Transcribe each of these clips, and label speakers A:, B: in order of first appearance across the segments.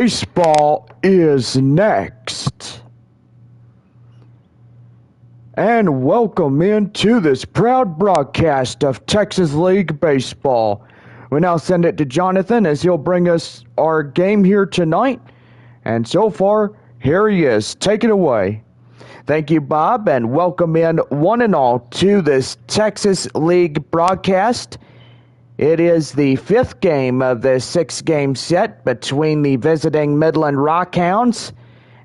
A: Baseball is next. And welcome into this proud broadcast of Texas League Baseball. We now send it to Jonathan as he'll bring us our game here tonight. And so far, here he is. Take it away. Thank you, Bob, and welcome in one and all to this Texas League broadcast. It is the fifth game of the six-game set between the visiting Midland Rockhounds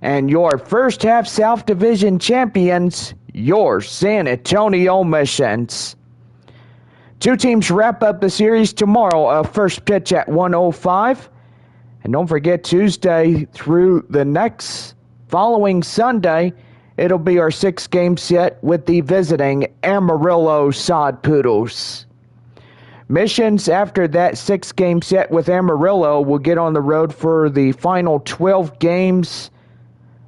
A: and your first half South Division champions, your San Antonio Missions. Two teams wrap up the series tomorrow, first pitch at 1:05. And don't forget, Tuesday through the next following Sunday, it'll be our six-game set with the visiting Amarillo Sod Poodles. Missions, after that six-game set with Amarillo, will get on the road for the final 12 games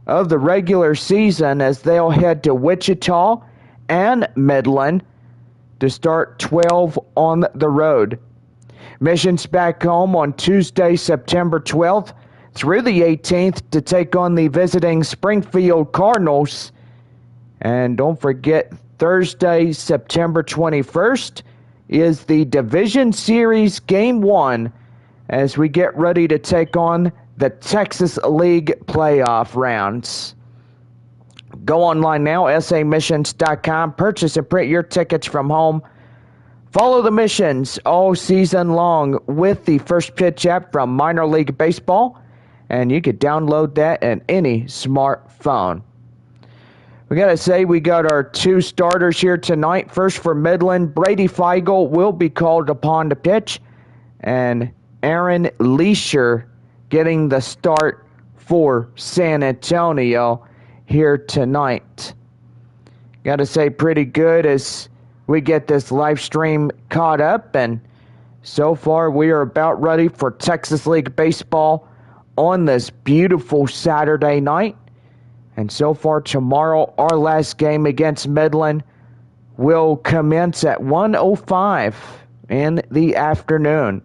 A: of the regular season as they'll head to Wichita and Midland to start 12 on the road. Missions back home on Tuesday, September 12th through the 18th to take on the visiting Springfield Cardinals. And don't forget, Thursday, September 21st, is the Division Series Game 1 as we get ready to take on the Texas League playoff rounds. Go online now, samissions.com. Purchase and print your tickets from home. Follow the Missions all season long with the First Pitch app from Minor League Baseball, and you can download that in any smartphone. We got to say, we got our two starters here tonight. First for Midland, Brady Feigl will be called upon to pitch, and Aaron Leisure getting the start for San Antonio here tonight. Got to say, pretty good as we get this live stream caught up, and so far we are about ready for Texas League Baseball on this beautiful Saturday night. And so far tomorrow, our last game against Midland will commence at 1:05 in the afternoon.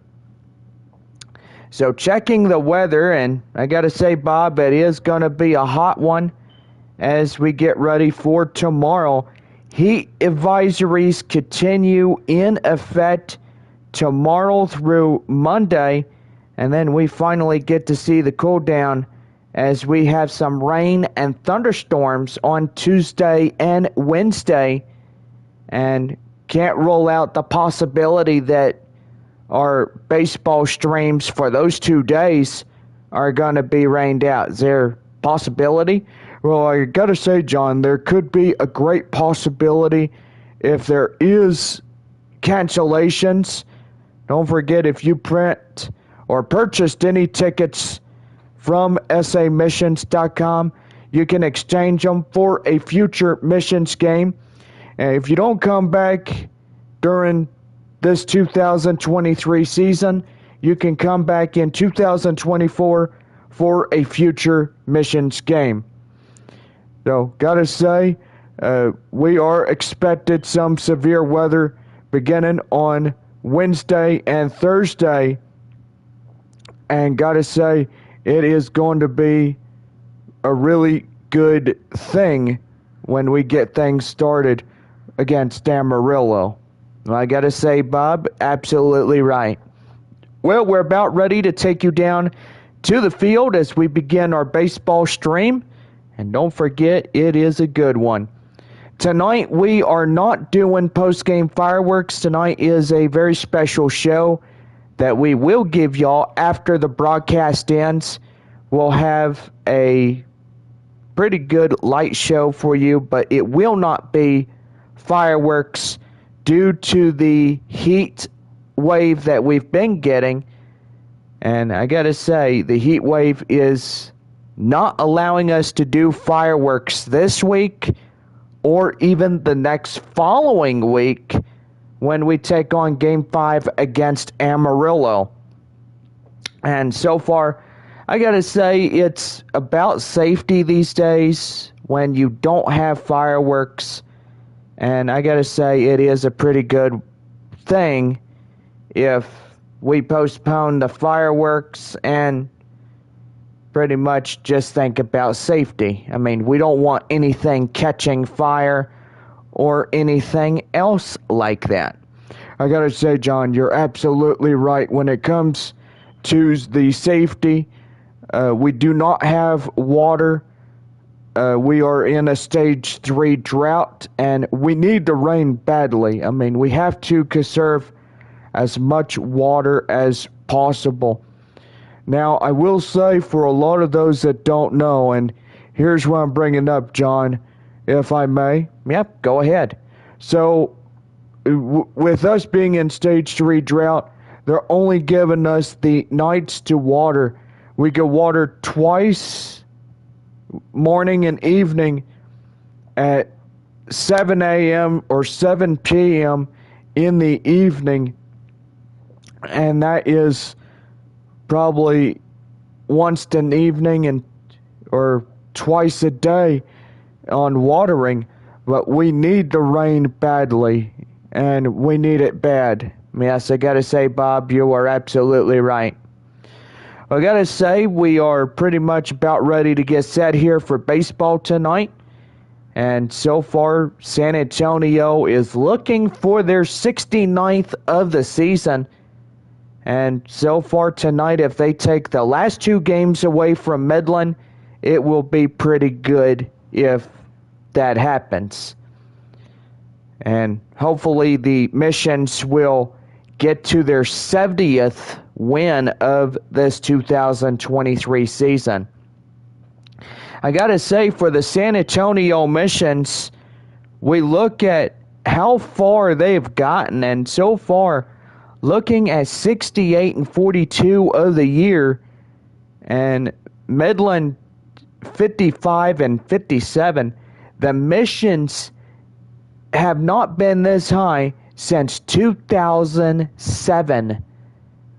A: So checking the weather, and I got to say, Bob, it is going to be a hot one as we get ready for tomorrow. Heat advisories continue in effect tomorrow through Monday, and then we finally get to see the cool down as we have some rain and thunderstorms on Tuesday and Wednesday, and can't rule out the possibility that our baseball streams for those 2 days are going to be rained out. Is there a possibility? Well, I got to say, John, there could be a great possibility if there is cancellations. Don't forget, if you print or purchased any tickets from samissions.com, you can exchange them for a future Missions game. And if you don't come back during this 2023 season, you can come back in 2024 for a future Missions game. So, gotta say, we are expected some severe weather beginning on Wednesday and Thursday. And gotta say, it is going to be a really good thing when we get things started against Amarillo. I got to say, Bob, absolutely right. Well, we're about ready to take you down to the field as we begin our baseball stream. And don't forget, it is a good one. Tonight, we are not doing post-game fireworks. Tonight is a very special show that we will give y'all after the broadcast ends. We'll have a pretty good light show for you, but it will not be fireworks due to the heat wave that we've been getting. And I gotta say, the heat wave is not allowing us to do fireworks this week or even the next following week when we take on Game 5 against Amarillo. And so far, I gotta say, it's about safety these days when you don't have fireworks. And I gotta say, it is a pretty good thing if we postpone the fireworks and pretty much just think about safety. I mean, we don't want anything catching fire or anything else like that. I gotta say, John, you're absolutely right. When it comes to the safety, we do not have water. We are in a stage 3 drought, and we need the rain badly. I mean, we have to conserve as much water as possible. Now, I will say, for a lot of those that don't know, and here's what I'm bringing up, John, if I may.
B: Yep, go ahead.
A: So, with us being in stage 3 drought, they're only giving us the nights to water. We can water twice, morning and evening, at 7 a.m. or 7 p.m. in the evening, and that is probably once an evening and or twice a day on watering. But we need the rain badly, and we need it bad.
B: Yes, I gotta say, Bob, you are absolutely right.
A: I gotta say, we are pretty much about ready to get set here for baseball tonight. And so far, San Antonio is looking for their 69th of the season. And so far tonight, if they take the last 2 games away from Midland, it will be pretty good if that happens. And hopefully the Missions will get to their 70th win of this 2023 season. I gotta say, for the San Antonio Missions, we look at how far they've gotten, and so far, looking at 68-42 of the year, and Midland 55-57, the Missions have not been this high since 2007.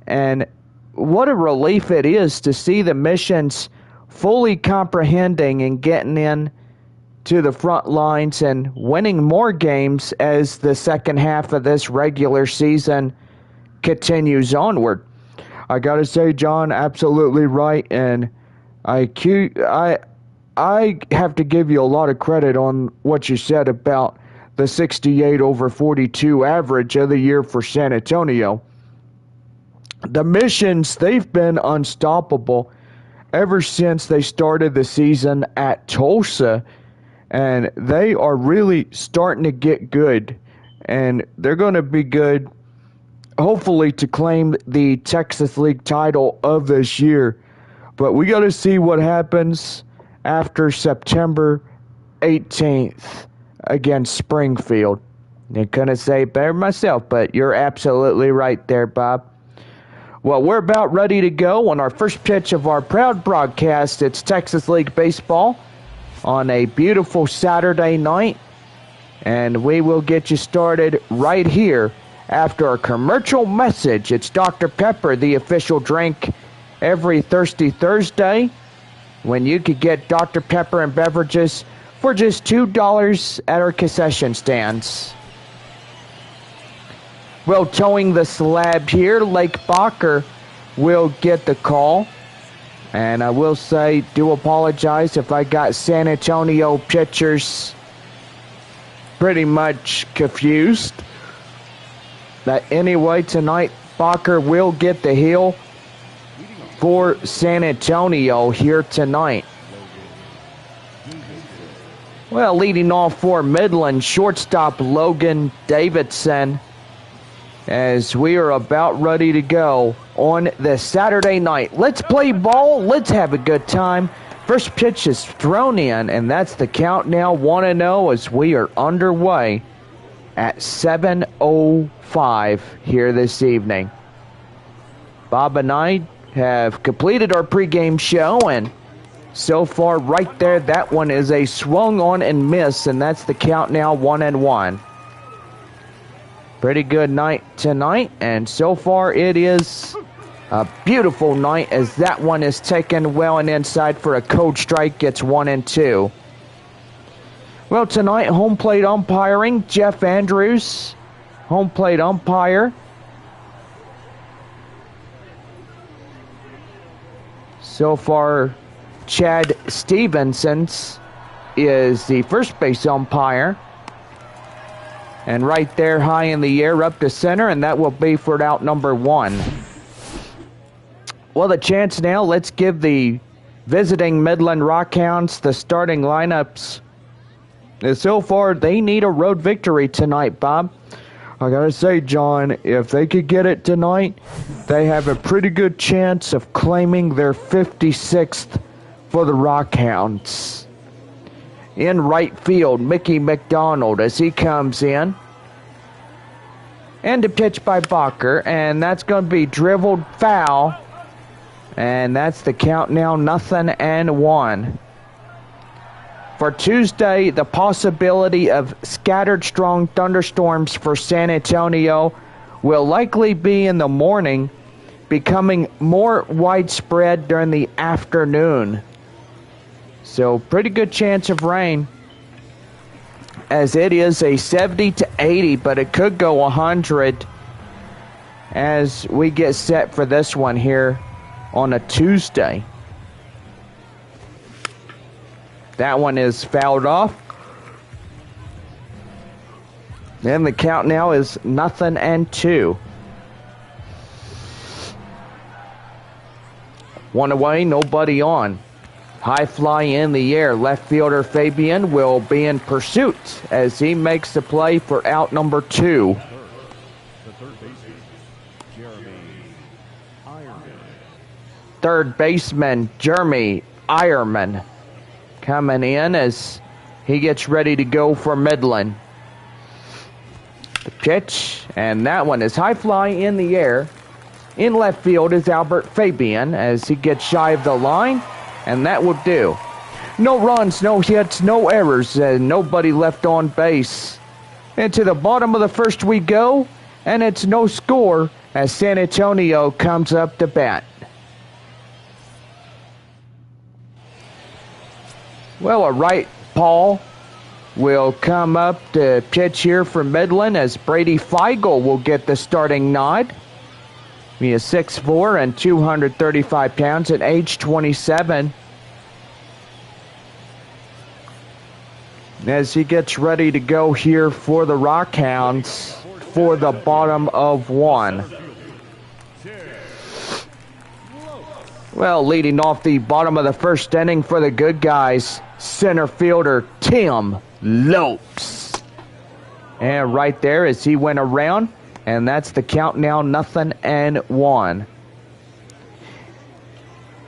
A: And what a relief it is to see the Missions fully comprehending and getting in to the front lines and winning more games as the second half of this regular season continues onward. I gotta say, John, absolutely right, and I have to give you a lot of credit on what you said about the 68/42 average of the year for San Antonio. The Missions, they've been unstoppable ever since they started the season at Tulsa, and they are really starting to get good, and they're going to be good, hopefully, to claim the Texas League title of this year. But we got to see what happens after September 18th against Springfield. I couldn't say it better myself, but you're absolutely right there, Bob. Well, we're about ready to go on our first pitch of our proud broadcast. It's Texas League Baseball on a beautiful Saturday night, and we will get you started right here after a commercial message. It's Dr. Pepper, the official drink every Thirsty Thursday, when you could get Dr. Pepper and beverages for just $2 at our concession stands. Well, towing the slab here, Lake Bacher will get the call. And I will say, do apologize if I got San Antonio pitchers pretty much confused. But anyway, tonight, Bacher will get the heel for San Antonio here tonight. Well, leading off for Midland, shortstop Logan Davidson, as we are about ready to go on this Saturday night. Let's play ball. Let's have a good time. First pitch is thrown in, and that's the count now, 1-0, as we are underway at 7:05 here this evening. Bob and I have completed our pregame show, and so far right there, that one is a swung on and miss, and that's the count now, 1-1. Pretty good night tonight, and so far it is a beautiful night, as that one is taken well and inside for a cold strike, gets 1-2. Well, tonight, home plate umpiring, Jeff Andrews, home plate umpire. So far,
B: Chad Stevensons is the first base umpire. And right there, high in the air, up to center, and that will be for out number 1. Well, the chance now, let's give the visiting Midland Rockhounds the starting lineups. And so far, they need a road victory tonight, Bob. I gotta say, John, if they could get it tonight, they have a pretty good chance of claiming their 56th for the Rockhounds. In right field, Mickey McDonald as he comes in. And a pitch by Bacher, and that's going to be dribbled foul. And that's the count now, 0-1. For Tuesday, the possibility of scattered strong thunderstorms for San Antonio will likely be in the morning, becoming more widespread during the afternoon. So pretty good chance of rain, as it is a 70 to 80, but it could go 100 as we get set for this one here on a Tuesday. That one is fouled off. And the count now is 0-2. One away, nobody on. High fly in the air. Left fielder Fabian will be in pursuit as he makes the play for out number 2. Third baseman Jeremy Ironman coming in as he gets ready to go for Midland. The pitch, and that one is high fly in the air. In left field is Albert Fabian as he gets shy of the line, and that will do. No runs, no hits, no errors, and nobody left on base. Into the bottom of the first we go, and it's no score as San Antonio comes up to bat. Well, a right paw will come up to pitch here for Midland as Brady Feigl will get the starting nod. He is 6'4" and 235 pounds at age 27. As he gets ready to go here for the Rockhounds for the bottom of 1. Well, leading off the bottom of the first inning for the good guys, center fielder Tim Lopes. And right there as he went around, and that's the count now, 0-1.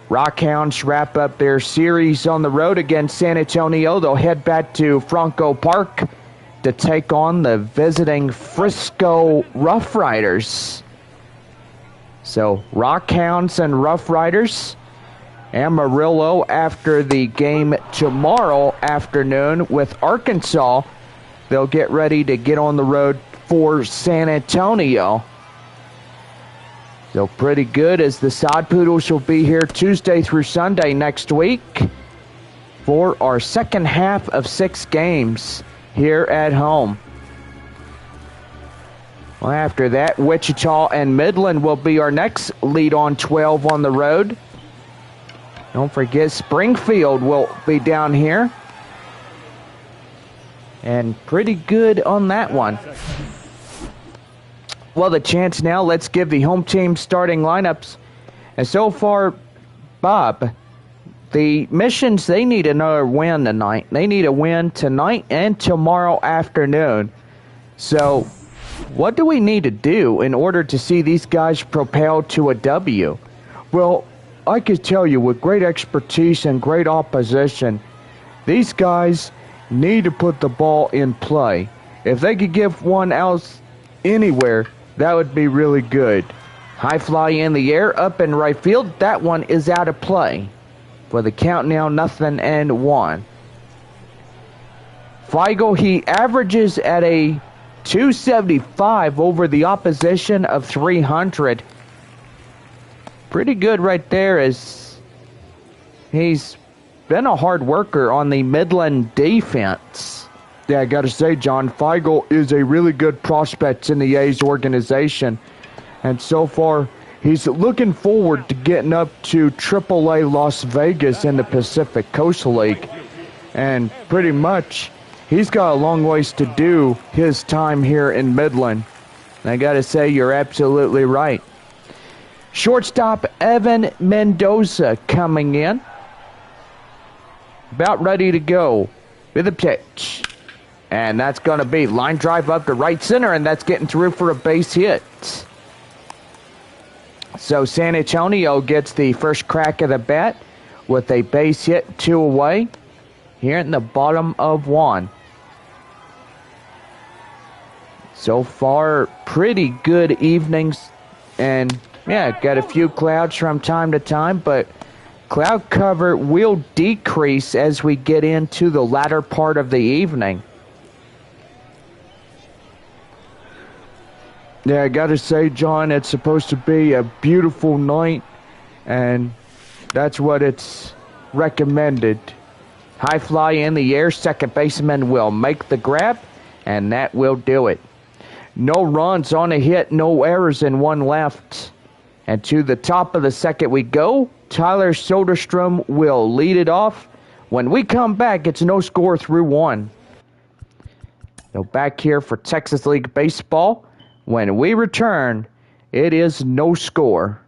B: Rockhounds wrap up their series on the road against San Antonio. They'll head back to Franco Park to take on the visiting Frisco Rough Riders. So, Rockhounds and Rough Riders. Amarillo after the game tomorrow afternoon with Arkansas. They'll get ready to get on the road for San Antonio. So pretty good as the Sod Poodles will be here Tuesday through Sunday next week for our second half of 6 games here at home. Well, after that, Wichita and Midland will be our next lead on 12 on the road. Don't forget Springfield will be down here. And pretty good on that one. Well, the chance now, let's give the home team starting lineups. And so far, Bob, the Missions, they need another win tonight. They need a win tonight and tomorrow afternoon. So, what do we need to do in order to see these guys propelled to a W? Well, I could tell you with great expertise and great opposition, these guys need to put the ball in play. If they could give one else anywhere, that would be really good. High fly in the air, up in right field. That one is out of play. For the count now, 0-1. Feigl, he averages at a 275 over the opposition of 300. Pretty good right there as he's been a hard worker on the Midland defense. Yeah, I got to say, John, Feigl is a really good prospect in the A's organization. And so far,
A: He's looking forward to getting up to AAA Las Vegas in the Pacific Coast League. And pretty much, he's got a long ways to do his time here in Midland. And I got to say, you're absolutely right. Shortstop Evan Mendoza coming in. About ready to go with a pitch. And that's going to be line drive up to right center, and that's getting through for a base hit. So San Antonio gets the first crack of the bat with a base hit, 2 away, here in the bottom of 1. So far, pretty good evenings, and yeah, got a few clouds from time to time, but cloud cover will decrease as we get into the latter part of the evening. Yeah, I gotta say, John, it's supposed to be a beautiful night, and that's what it's recommended. High fly in the air, second baseman will make the grab, and that will do it. No runs on a hit, no errors, and 1 left. And to the top of the second we go. Tyler Soderstrom will lead it off. When we come back, it's no score through 1. So back here for Texas League Baseball. When we return, it is no score.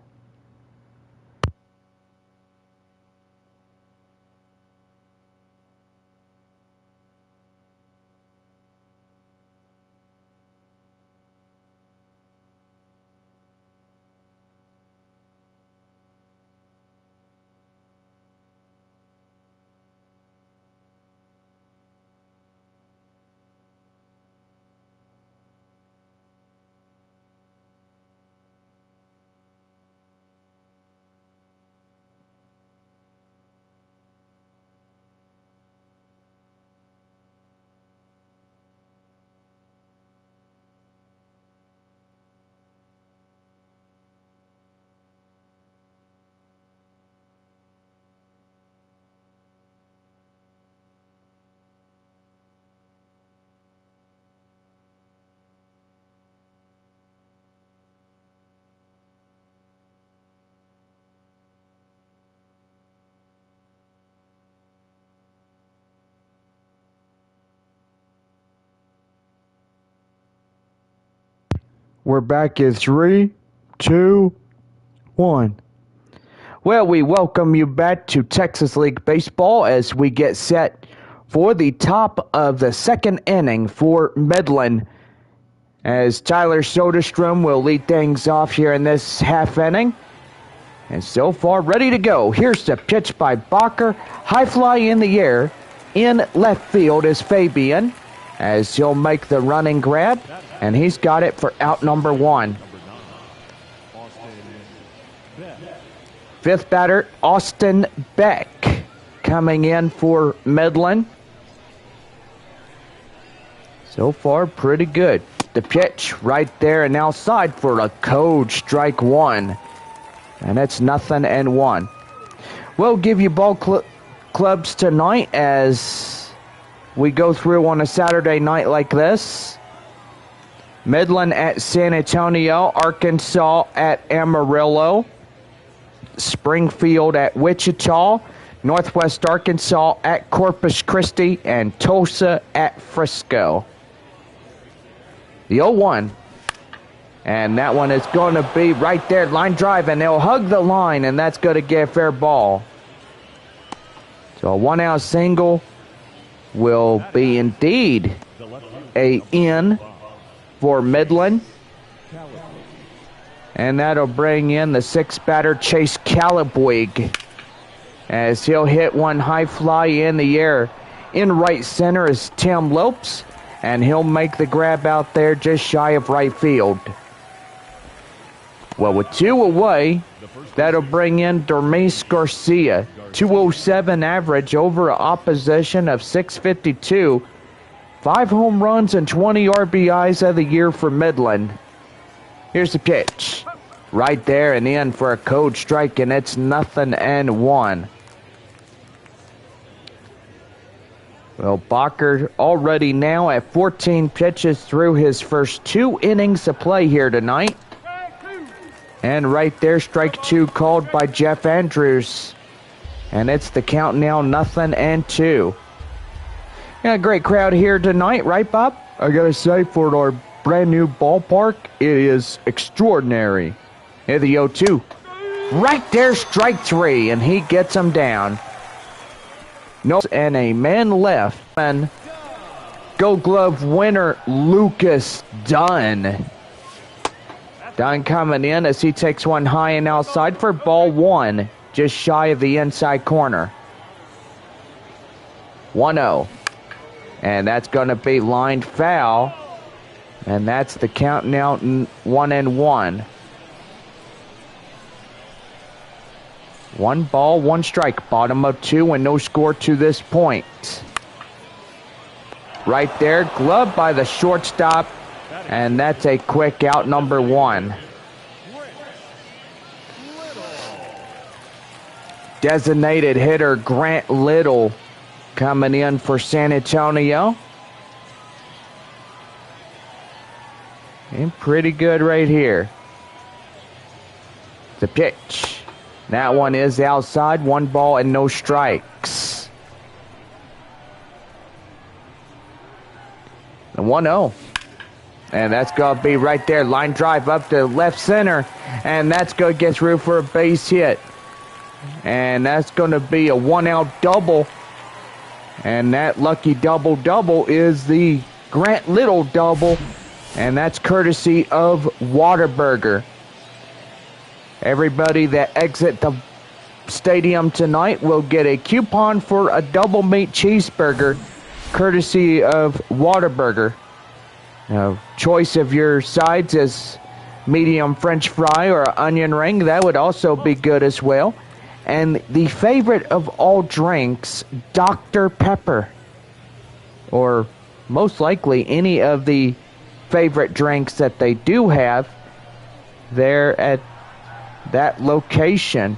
A: We're back at 3, 2, 1. Well, we welcome you back to Texas League Baseball as we get set for the top of the second inning for Midland. As Tyler Soderstrom will lead things off here in this half inning. And so far, ready to go. Here's the pitch by Bacher. High fly in the air. In left field is Fabian as he'll make the running grab. And he's got it for out number 1. Fifth batter, Austin Beck, coming in for Midland. So far, pretty good. The pitch right there and outside for a code strike 1. And it's 0-1. We'll give you ball clubs tonight as we go through on a Saturday night like this. Midland at San Antonio, Arkansas at Amarillo, Springfield at Wichita, Northwest Arkansas at Corpus Christi, and Tulsa at Frisco. The 0-1. And that one is going to be right there, line drive, and they'll hug the line, and that's going to get a fair ball. So a 1-out single will be indeed a in for Midland. And that'll bring in the 6th batter, Chase Calabwig, as he'll hit one high fly in the air. In right center is Tim Lopes, and he'll make the grab out there just shy of right field. Well, with 2 away, that'll bring in Dermis Garcia. 207 average over an opposition of 652. 5 home runs and 20 RBIs of the year for Midland. Here's the pitch. Right there and in for a code strike, and it's 0-1. Well, Bacher already now at 14 pitches through his first 2 innings of play here tonight.
B: And right there, strike two called by Jeff Andrews. And it's the count now, 0-2. Yeah, a great crowd here tonight, right, Bob?
A: I gotta say, for our brand new ballpark, it is extraordinary.
B: Here the 0-2. Right there, strike three, and he gets him down. No, and a man left. And Gold Glove winner, Lucas Dunn. Dunn coming in as he takes one high and outside for ball one, just shy of the inside corner. 1-0. And that's going to be lined foul. And that's the count now, 1-1. 1 ball, 1 strike. Bottom of 2 and no score to this point. Right there, gloved by the shortstop. And that's a quick out, number 1. Designated hitter Grant Little coming in for San Antonio. And pretty good right here. The pitch. That one is outside. 1 ball and no strikes. And 1-0. And that's going to be right there. Line drive up to left center. And that's going to get through for a base hit. And that's going to be a 1-out double. And that lucky double-double is the Grant Little double. And that's courtesy of Whataburger. Everybody that exit the stadium tonight will get a coupon for a double meat cheeseburger, courtesy of Whataburger. Now, choice of your sides is medium French fry or onion ring. That would also be good as well. And the favorite of all drinks, Dr. Pepper. Or most likely any of the favorite drinks that they do have there at that location.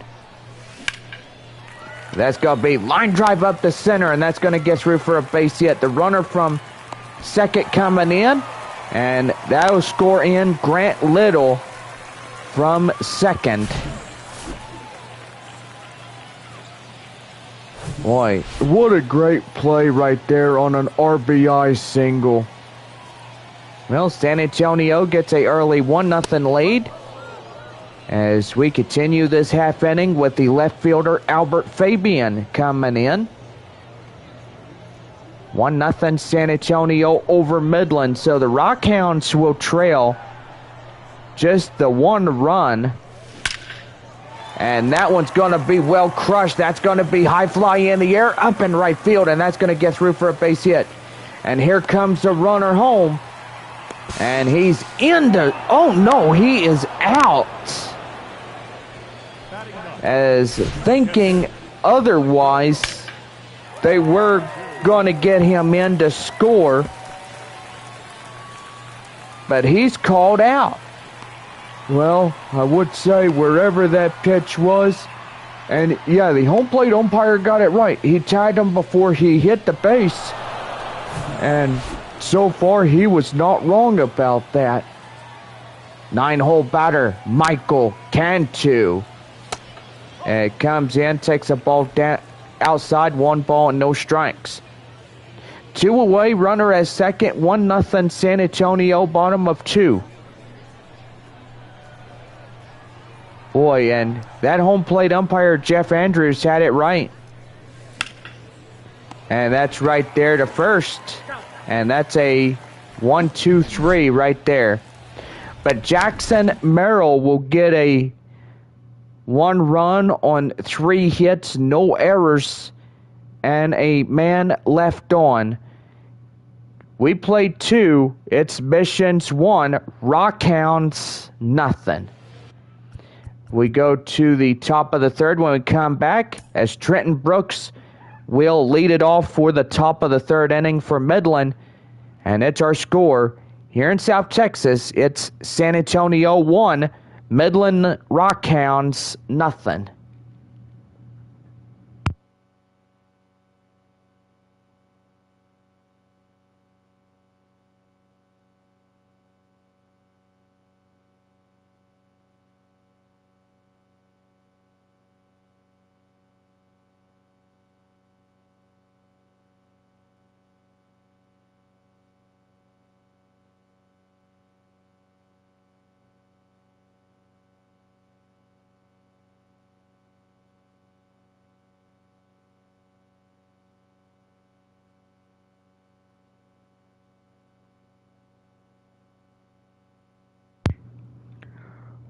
B: That's going to be line drive up the center, and that's going to get through for a base hit. The runner from second coming in, and that'll score in Grant Little from second.
A: Boy, what a great play right there on an RBI single.
B: Well, San Antonio gets a early 1-0 lead as we continue this half inning with the left fielder Albert Fabian coming in. 1-0 San Antonio over Midland, so the Rockhounds will trail just the 1 run. And that one's going to be well crushed. That's going to be high fly in the air, up in right field, and that's going to get through for a base hit. And here comes the runner home. And he's into, oh no, he is out. As thinking otherwise, they were going to get him in to score. But he's called out.
A: Well, I would say wherever that pitch was, and yeah, the home plate umpire got it right. He tagged him before he hit the base. And so far, he was not wrong about that.
B: 9-hole batter, Michael Cantu. It comes in, takes a ball down outside, 1 ball and no strikes. 2 away, runner at second, 1-0 San Antonio, bottom of 2. Boy, and that home plate umpire, Jeff Andrews, had it right. And that's right there to first. And that's a 1-2-3 right there. But Jackson Merrill will get a 1 run on 3 hits, no errors, and a man left on. We played 2. It's Missions 1, Rockhounds nothing. We go to the top of the third when we come back, as Trenton Brooks will lead it off for the top of the third inning for Midland. And it's our score. Here in South Texas, it's San Antonio 1, Midland Rockhounds nothing.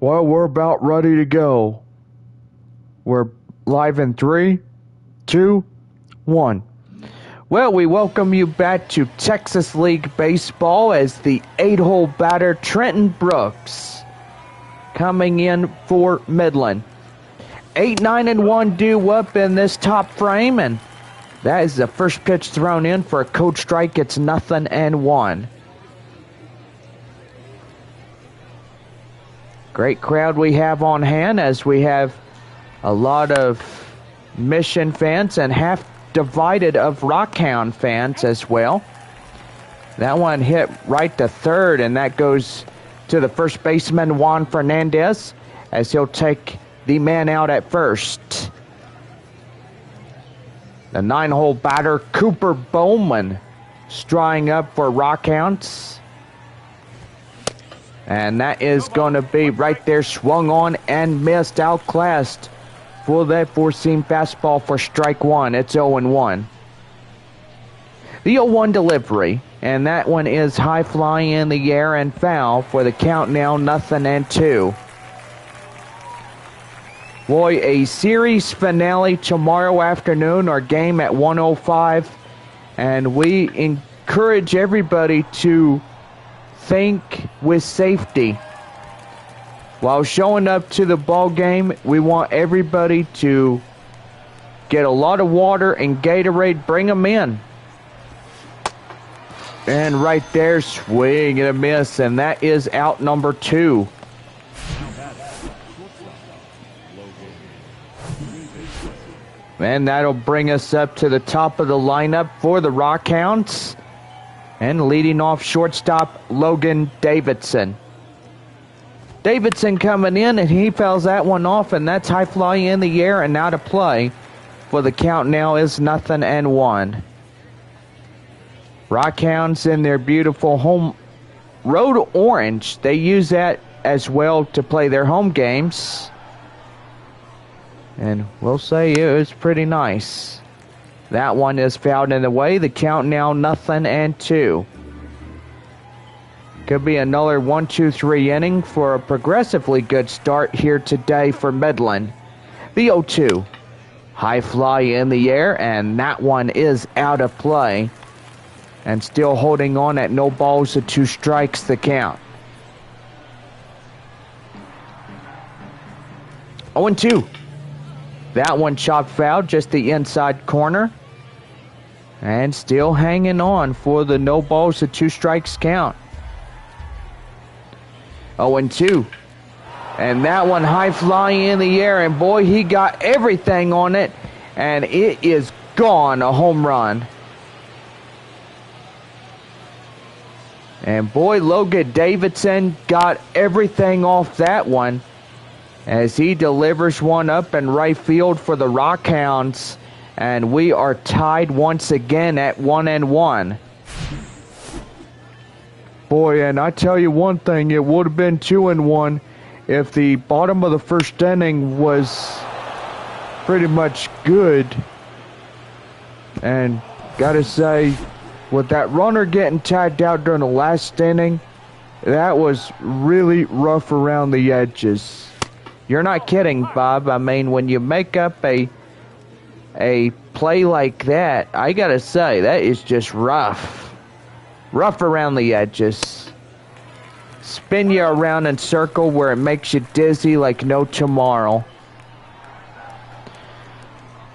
A: Well, we're about ready to go. We're live in 3, 2, 1.
B: Well, we welcome you back to Texas League Baseball as the 8-hole batter Trenton Brooks coming in for Midland. 8, 9, and 1 due up in this top frame, and that is the first pitch thrown in for a cold strike. It's 0-1. Great crowd we have on hand as we have a lot of Mission fans and half divided of Rockhound fans as well. That one hit right to third, and that goes to the first baseman Juan Fernandez as he'll take the man out at first. The 9-hole batter Cooper Bowman striding up for Rockhounds. And that is going to be right there, swung on and missed, outclassed for that four-seam fastball for strike one. It's 0-1. The 0-1 delivery, and that one is high fly in the air and foul for the count now 0-2. Boy, a series finale tomorrow afternoon, our game at 1:05, and we encourage everybody to think with safety. While showing up to the ball game, we want everybody to get a lot of water and Gatorade, bring them in. And right there, swing and a miss, and that is out number 2. And that'll bring us up to the top of the lineup for the Rockhounds. And leading off shortstop, Logan Davidson. Davidson coming in, and he fouls that one off, and that's high fly in the air and out of play. For the count now is 0-1. Rockhounds in their beautiful home road orange. They use that as well to play their home games. And we'll say it was pretty nice. That one is fouled in the way. The count now 0-2. Could be another 1-2-3 inning for a progressively good start here today for Midland. The 0-2. High fly in the air, and that one is out of play. And still holding on at no balls to 2 strikes the count. 0-2. That one chopped foul, just the inside corner. And still hanging on for the no balls to 2 strikes count. 0-2. And that one high fly in the air, and boy, he got everything on it. And it is gone, a home run. And boy, Logan Davidson got everything off that one as he delivers one up in right field for the Rockhounds. And we are tied once again at 1-1.
A: Boy, and I tell you one thing, it would have been 2-1 if the bottom of the first inning was pretty much good. And gotta say, with that runner getting tagged out during the last inning, that was really rough around the edges.
B: You're not kidding, Bob. I mean, when you make up a play like that, I gotta say, that is just rough. Rough around the edges. Spin you around in circle where it makes you dizzy like no tomorrow.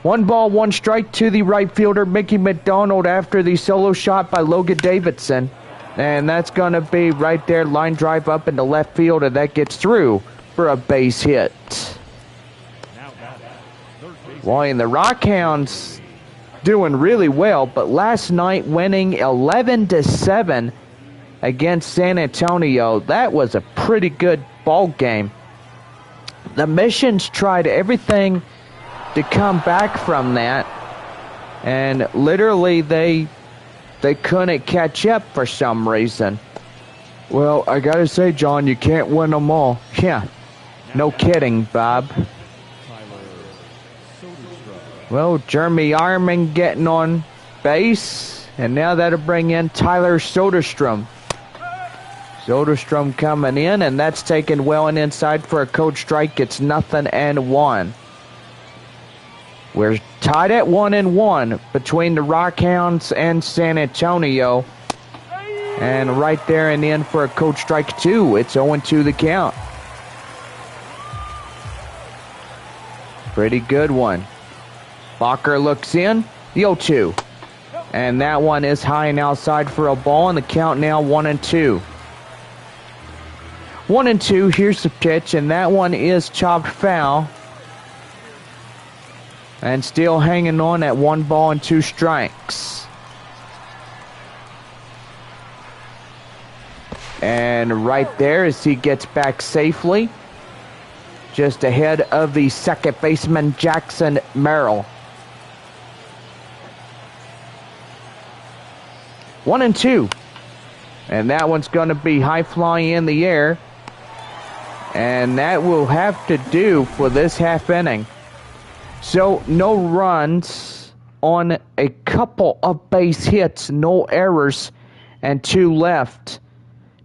B: 1 ball, 1 strike to the right fielder, Mickey McDonald, after the solo shot by Logan Davidson. And that's gonna be right there, line drive up into left field, and that gets through for a base hit. Boy, and the Rockhounds doing really well, but last night winning 11-7 against San Antonio. That was a pretty good ball game. The Missions tried everything to come back from that, and literally they couldn't catch up for some reason.
A: Well, I gotta say, John, you can't win them all.
B: Yeah, no kidding, Bob. Well, Jeremy Ironman getting on base, and now that'll bring in Tyler Soderstrom. Soderstrom coming in, and that's taken well and inside for a code strike. It's 0-1. We're tied at 1-1 between the Rockhounds and San Antonio. And right there and in for a code strike 2. It's 0-2 the count. Pretty good one. Bacher looks in. The 0-2. And that one is high and outside for a ball. And the count now 1-2. 1-2. Here's the pitch. And that one is chopped foul. And still hanging on at 1 ball and 2 strikes. And right there as he gets back safely, just ahead of the second baseman, Jackson Merrill. 1-2. And that one's going to be high flying in the air. And that will have to do for this half inning. So no runs on a couple of base hits, no errors, and 2 left.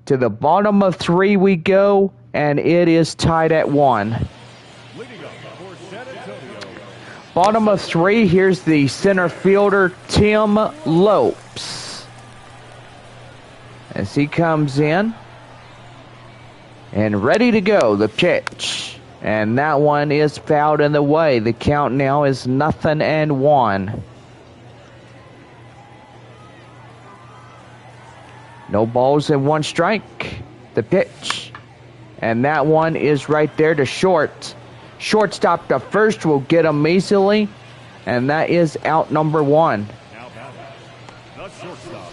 B: To the bottom of 3 we go, and it is tied at 1. Bottom of 3, here's the center fielder, Tim Lopes. As he comes in, and ready to go, the pitch. And that one is fouled in the way. The count now is 0-1. No balls and 1 strike. The pitch. And that one is right there to short. Shortstop to first will get him easily. And that is out number 1.
C: Now batting, the shortstop,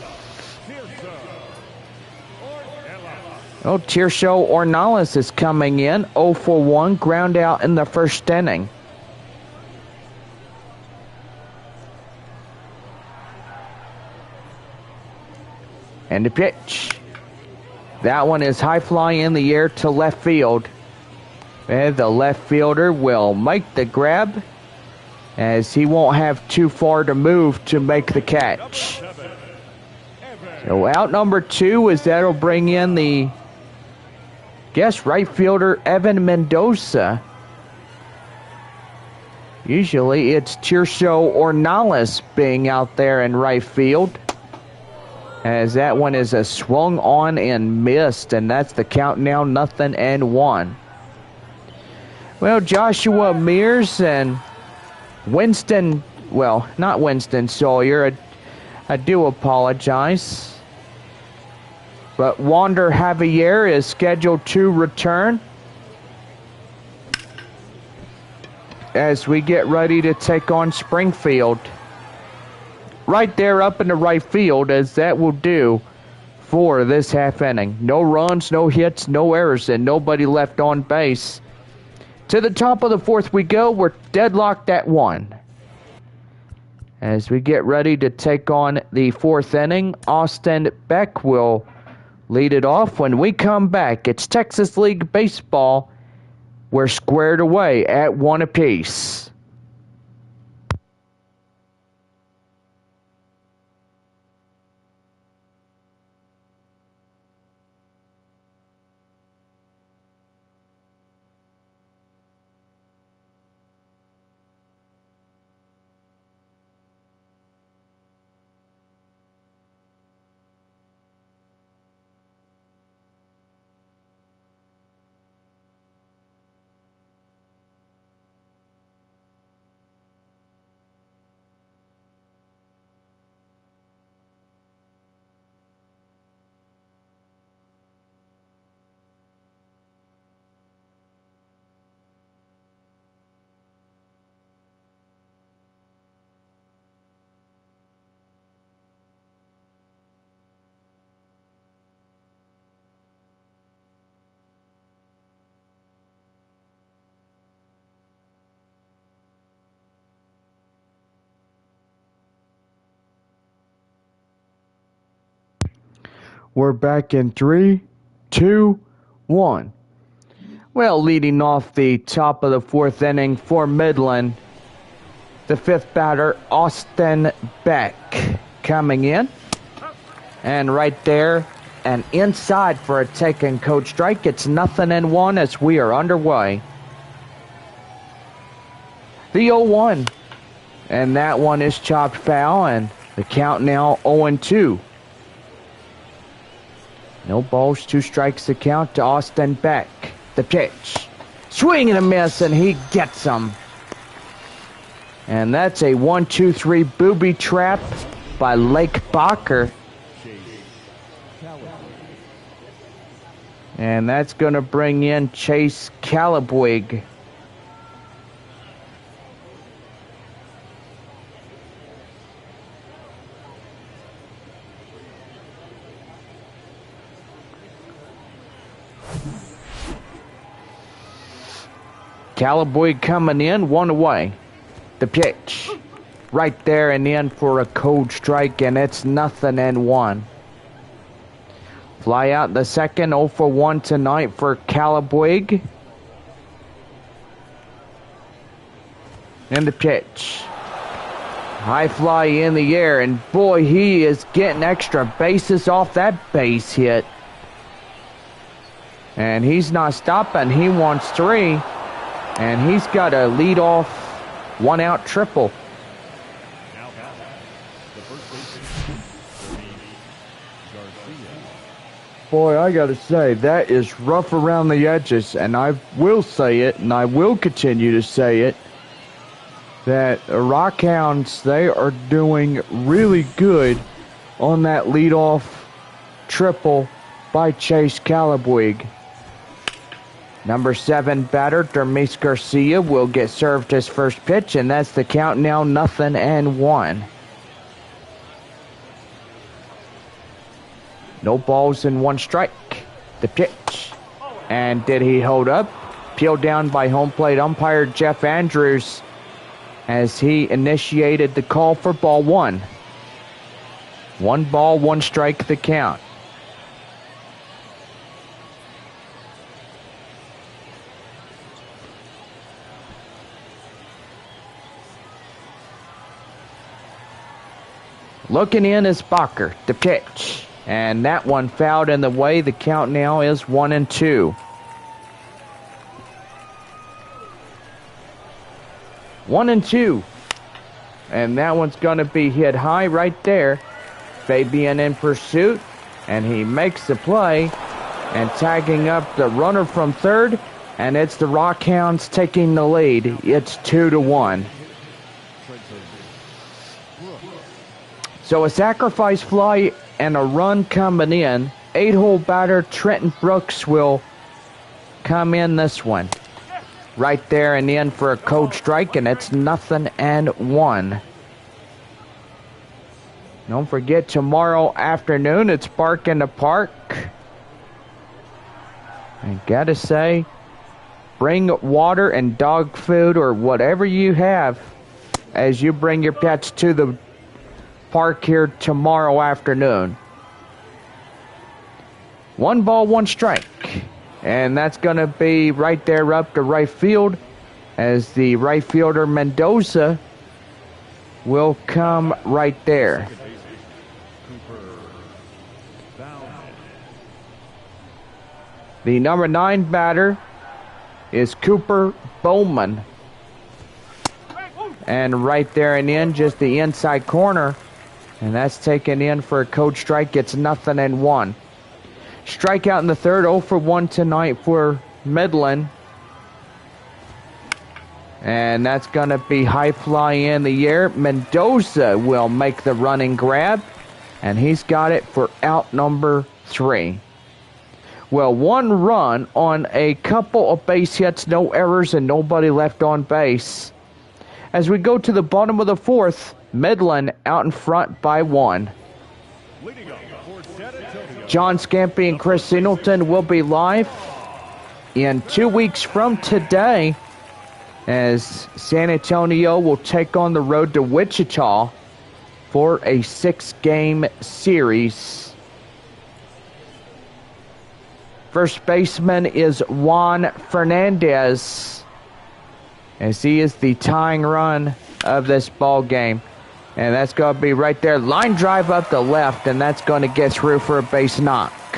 B: Oh, Tirso Ornelas is coming in. 0-for-1, ground out in the first inning. And the pitch. That one is high flying in the air to left field. And the left fielder will make the grab, as he won't have too far to move to make the catch. So out number 2 is that'll bring in the right fielder Evan Mendoza. Usually it's Tirso Ornelas being out there in right field, as that one is a swung on and missed, and that's the count now 0-1. Well, Joshua Mears and Winston, well, not Winston Sawyer, I do apologize. But Wander Javier is scheduled to return as we get ready to take on Springfield. Right there up in the right field, as that will do for this half inning. No runs, no hits, no errors, and nobody left on base. To the top of the 4th we go. We're deadlocked at 1. As we get ready to take on the 4th inning, Austin Beck will lead it off. When we come back, it's Texas League Baseball. We're squared away at 1 apiece. We're back in 3, 2, 1. Well, leading off the top of the 4th inning for Midland, the 5th batter, Austin Beck, coming in. And right there and inside for a taken code strike. It's 0-1 as we are underway. The 0-1. And that one is chopped foul, and the count now 0-2. No balls, 2 strikes the count to Austin Beck. The pitch. Swing and a miss, and he gets them. And that's a 1-2-3 booby trap by Lake Bacher. And that's going to bring in Chase Calabwig. Calabwig coming in, 1 away. The pitch. Right there and in for a cold strike, and it's 0-1. Fly out the second, 0 for 1 tonight for Calabwig. And the pitch. High fly in the air, and boy, he is getting extra bases off that base hit. And he's not stopping, he wants 3. And he's got a lead-off 1-out triple.
A: Boy, I gotta say, that is rough around the edges, and I will say it, and I will continue to say it, that the Rockhounds, they are doing really good on that leadoff triple by Chase Calabwig. Number 7 batter, Dermis Garcia, will get served his first pitch, and that's the count now 0-1. No balls and 1 strike. The pitch. And did he hold up? Peeled down by home plate umpire Jeff Andrews as he initiated the call for ball 1. 1 ball, 1 strike the count. Looking in is Bacher, the pitch. And that one fouled in the way. The count now is 1-2. 1-2. And that one's going to be hit high right there. Fabian in pursuit. And he makes the play. And tagging up the runner from third. And it's the Rockhounds taking the lead. It's 2-1. So a sacrifice fly and a run coming in. 8-hole batter Trenton Brooks will come in this one. Right there and in for a cold strike, and it's 0-1. Don't forget, tomorrow afternoon, it's Bark in the Park. I gotta say, bring water and dog food or whatever you have as you bring your pets to the park here tomorrow afternoon. 1 ball, 1 strike. And that's going to be right there up to right field as the right fielder Mendoza will come right there. The number 9 batter is Cooper Bowman. And right there and in, just the inside corner. And that's taken in for a cold strike. It's 0-1. Strikeout in the third, 0 for 1 tonight for Midland. And that's going to be high fly in the air. Mendoza will make the running grab. And he's got it for out number 3. Well, 1 run on a couple of base hits, no errors, and nobody left on base. As we go to the bottom of the 4th, Midland out in front by 1. John Scampy and Chris Singleton will be live in 2 weeks from today as San Antonio will take on the road to Wichita for a 6-game series. First baseman is Juan Fernandez as he is the tying run of this ball game. And that's going to be right there. Line drive up the left, and that's going to get through for a base knock.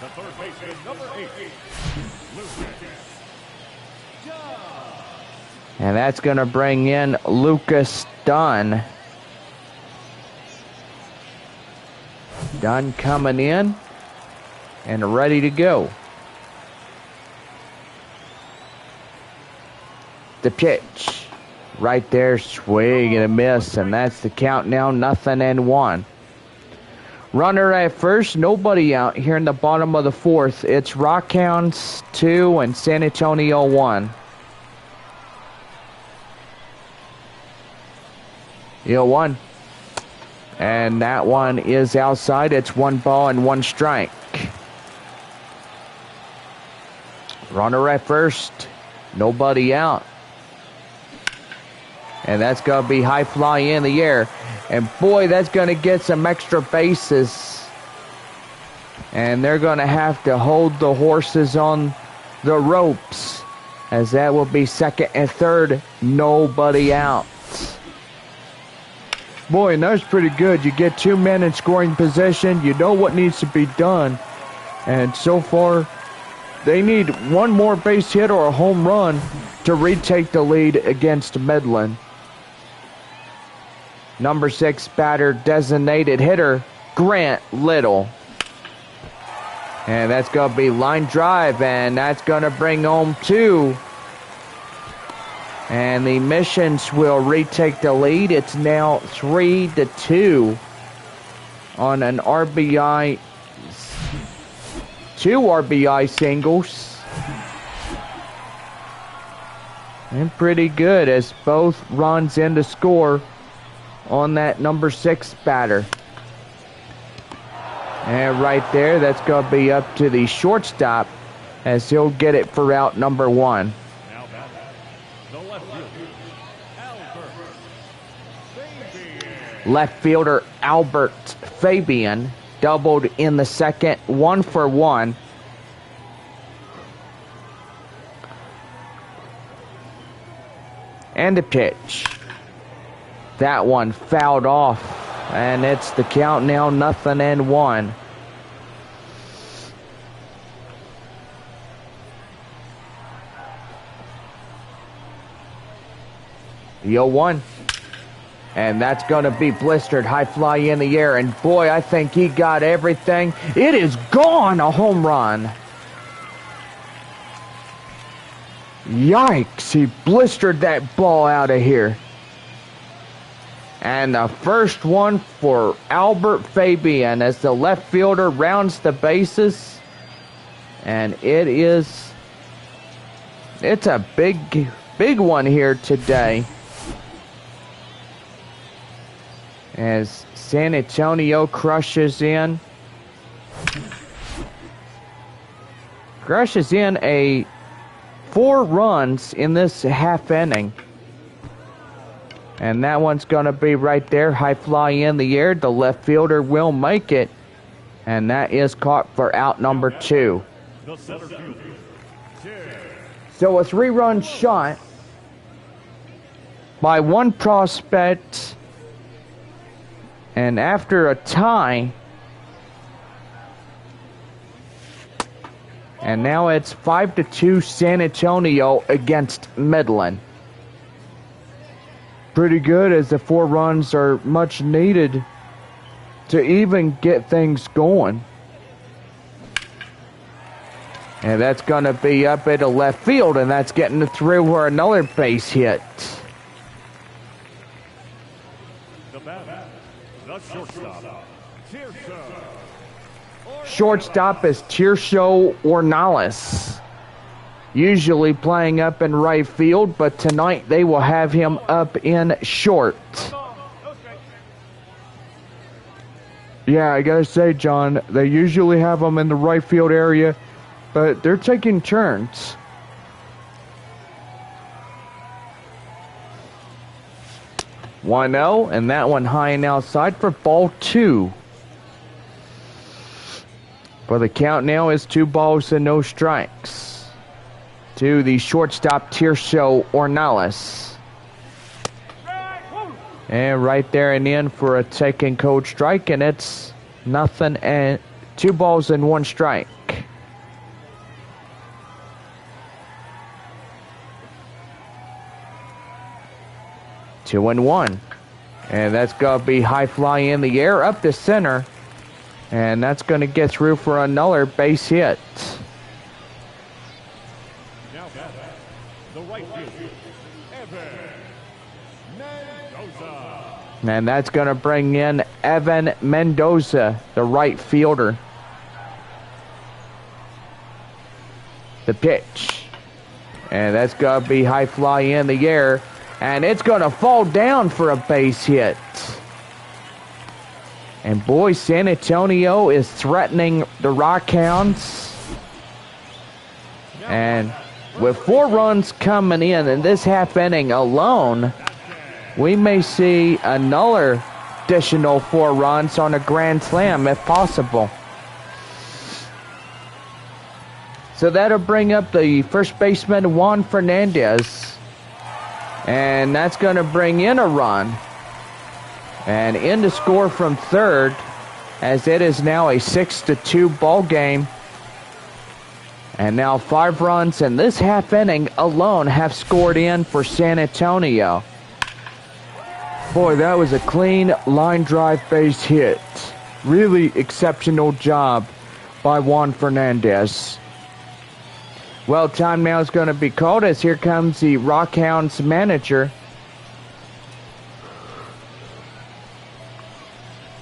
C: The third baseman, number 8.
B: And that's going to bring in Lucas Dunn. Dunn coming in and ready to go. The pitch. Right there, swing and a miss, and that's the count now, 0-1. Runner at first, nobody out here in the bottom of the fourth. It's Rockhounds 2 and San Antonio 1. 1. And that one is outside. It's 1 ball and 1 strike. Runner at first, nobody out. And that's going to be high fly in the air. And boy, that's going to get some extra bases. And they're going to have to hold the horses on the ropes, as that will be second and third, nobody out.
A: Boy, and that's pretty good. You get 2 men in scoring position. You know what needs to be done. And so far, they need 1 more base hit or a home run to retake the lead against Midland.
B: Number 6 batter, designated hitter, Grant Little. And that's going to be line drive, and that's going to bring home 2. And the Missions will retake the lead. It's now 3-2 on an RBI, 2 RBI singles. And pretty good as both runs in to score on that number 6 batter. And right there, that's going to be up to the shortstop as he'll get it for out number 1.
C: Now batting, the left fielder, Albert Fabian.
B: Left fielder Albert Fabian doubled in the second, 1 for 1. And the pitch. That one fouled off, and it's the count now, 0-1. The 0-1. And that's going to be blistered, high fly in the air, and boy, I think he got everything. It is gone, a home run. Yikes, he blistered that ball out of here. And the first one for Albert Fabian as the left fielder rounds the bases. And it's a big one here today. As San Antonio crushes in a 4 runs in this half inning. And that one's going to be right there. High fly in the air. The left fielder will make it. And that is caught for out number 2.
C: The center fielder,
B: So a 3-run shot by 1 prospect. And after a tie. And now it's 5-2 San Antonio against Midland.
A: Pretty good, as the 4 runs are much needed to even get things going.
B: And that's going to be up into left field, and that's getting through for another base hit.
C: the batter, the shortstop,
B: Shortstop is Tirso Ornales. Usually playing up in right field, but tonight they will have him up in short.
A: Yeah, I gotta say, John, they usually have him in the right field area, but they're taking turns.
B: One 0, and that one high and outside for ball 2. For the count now is 2 balls and no strikes to the shortstop Tirso Ornales. And right there and in for a taking cold strike, and it's nothing and 2 balls and 1 strike. Two and 1. And that's going to be high fly in the air up the center. And that's going to get through for another base hit.
C: Now batting, the right fielder, Evan Mendoza.
B: And that's going to bring in Evan Mendoza, the right fielder. The pitch. And that's going to be high fly in the air. And it's going to fall down for a base hit. And boy, San Antonio is threatening the Rockhounds. And with 4 runs coming in this half inning alone, we may see another additional 4 runs on a grand slam if possible. So that'll bring up the first baseman, Juan Fernandez. And that's going to bring in a run. And in to score from third, as it is now a 6-2 ball game. And now 5 runs in this half inning alone have scored in for San Antonio. Boy, that was a clean line drive base hit. Really exceptional job by Juan Fernandez. Well, time now is going to be called as here comes the Rockhounds manager.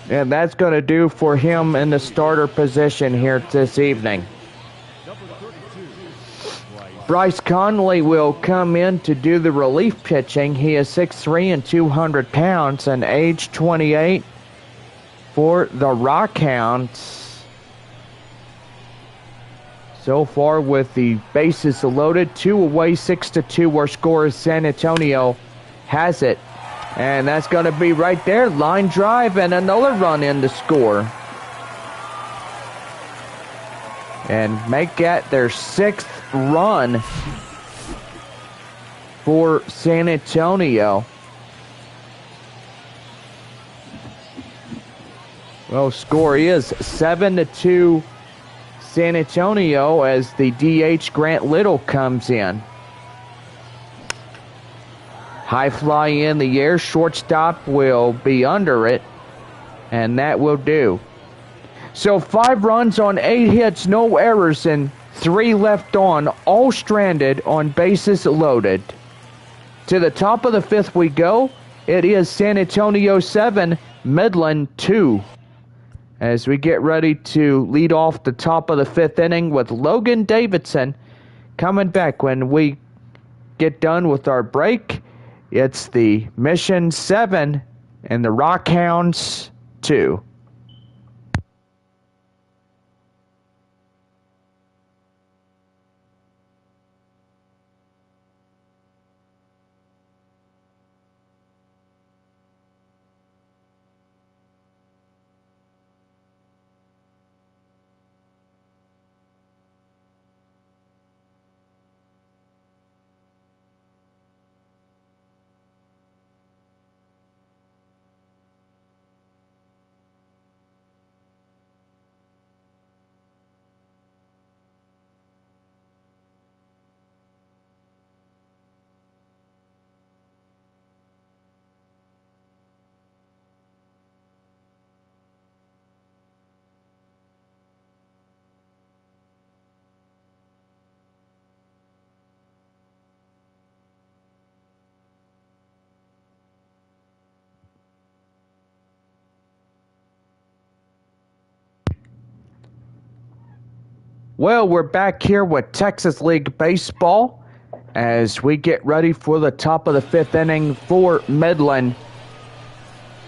B: And that's going to do for him in the starter position here this evening. Bryce Conley will come in to do the relief pitching. He is 6'3" and 200 pounds and age 28 for the Rockhounds. So far with the bases loaded, 2 away, 6-2 our score is San Antonio has it. And that's going to be right there, line drive and another run in to score. And make that their 6th run for San Antonio. Well, score is 7-2 San Antonio as the DH Grant Little comes in. High fly in the air, shortstop will be under it, and that will do. So 5 runs on 8 hits, no errors, and 3 left on, all stranded on bases loaded. To the top of the 5th we go. It is San Antonio 7, Midland 2. As we get ready to lead off the top of the 5th inning with Logan Davidson coming back when we get done with our break. It's the Mission 7 and the Rockhounds 2. Well, we're back here with Texas League Baseball as we get ready for the top of the 5th inning for Midland.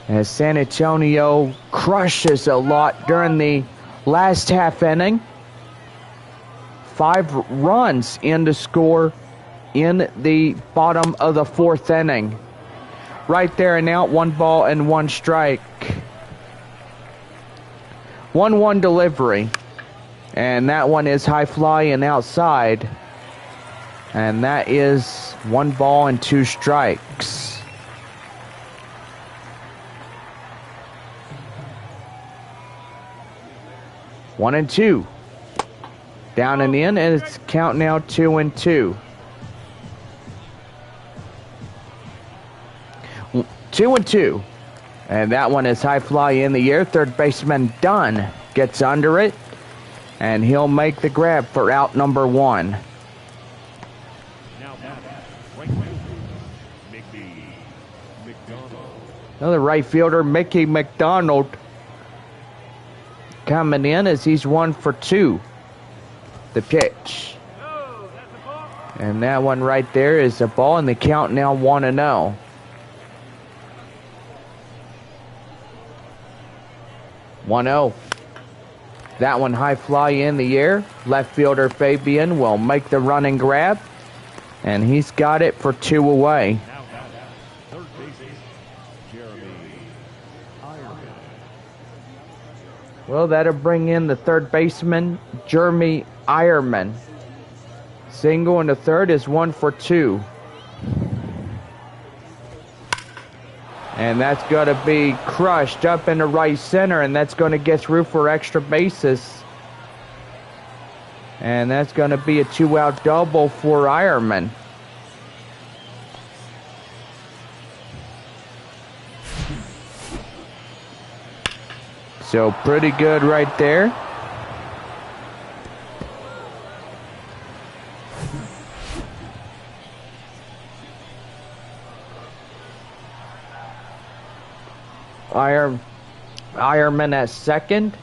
B: As San Antonio crushes a lot during the last half inning. 5 runs in to score in the bottom of the 4th inning. Right there and out, 1 ball and 1 strike. 1-1 delivery. And that one is high fly and outside. And that is 1 ball and 2 strikes. 1-2. Down and in, and it's count now 2-2. 2-2. And that one is high fly in the air. Third baseman Dunn gets under it, and he'll make the grab for out number 1.
C: Now right fielder, Mickey McDonald.
B: Another right fielder, Mickey McDonald, coming in as he's 1 for 2. The pitch. And that one right there is a ball, and the count now 1-0. 1-0. That one high fly in the air. Left fielder Fabian will make the running grab, and he's got it for 2 away.
C: Now third baseman, Jeremy Ironman.
B: Well, that'll bring in the third baseman, Jeremy Ironman. Single in the third is 1 for 2. And that's going to be crushed up in the right center, and that's going to get through for extra bases. And that's going to be a 2-out double for Ironman. So pretty good right there. Ironman at second,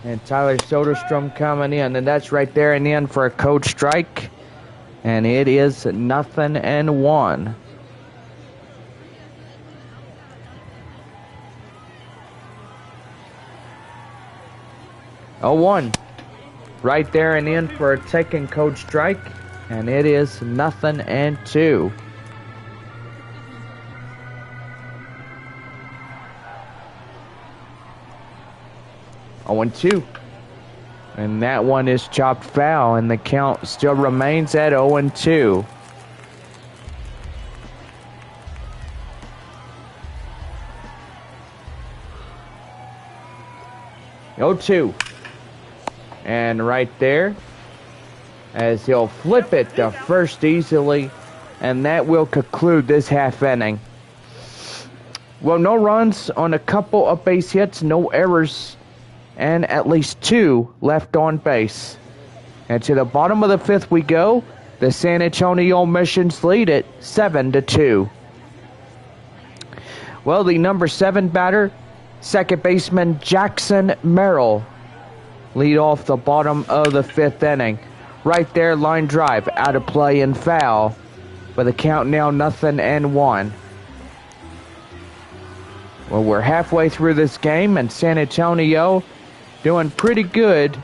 B: and Tyler Soderstrom coming in, and that's right there and in for a code strike, and it is 0-1. Oh, 1 right there and in for a taken code strike, and it is 0-2. 0-2. And that one is chopped foul, and the count still remains at 0-2. Oh, 2. And right there, as he'll flip it to first easily, and that will conclude this half inning. Well, no runs on a couple of base hits, no errors, and at least 2 left on base. And to the bottom of the 5th we go. The San Antonio Missions lead it 7-2. Well, the number 7 batter, second baseman Jackson Merrill, lead off the bottom of the 5th inning. Right there, line drive, out of play and foul. But the count now 0-1. Well, we're halfway through this game, and San Antonio doing pretty good,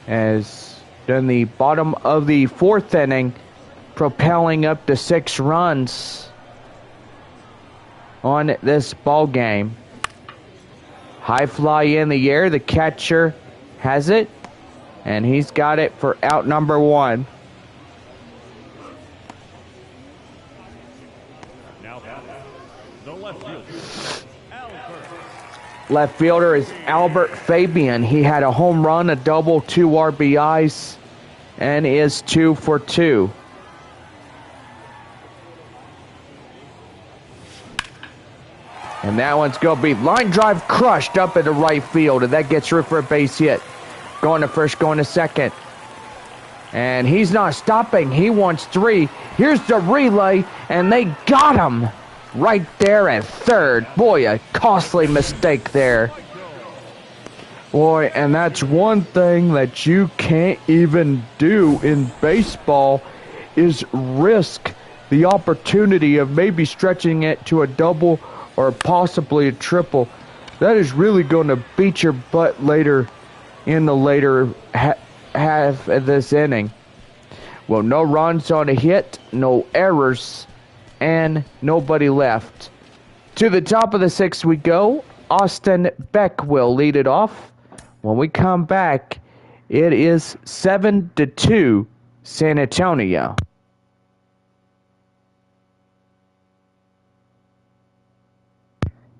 B: as in the bottom of the 4th inning, propelling up to 6 runs on this ball game. High fly in the air, the catcher has it, and he's got it for out number 1.
C: Now the left fielder,
B: Left fielder is Albert Fabian. He had a home run, a double, 2 RBIs, and is 2 for 2. And that one's going to be line drive crushed up into right field, and that gets through for a base hit. Going to first, going to second. And he's not stopping. He wants 3. Here's the relay, and they got him right there at third. Boy, a costly mistake there. Boy, and that's one thing that you can't even do in baseball, is risk the opportunity of maybe stretching it to a double or possibly a triple. That is really going to beat your butt later in the later half of this inning. Well, no runs on a hit, no errors, and nobody left. To the top of the 6th we go. Austin Beck will lead it off. When we come back, it is 7-2 San Antonio.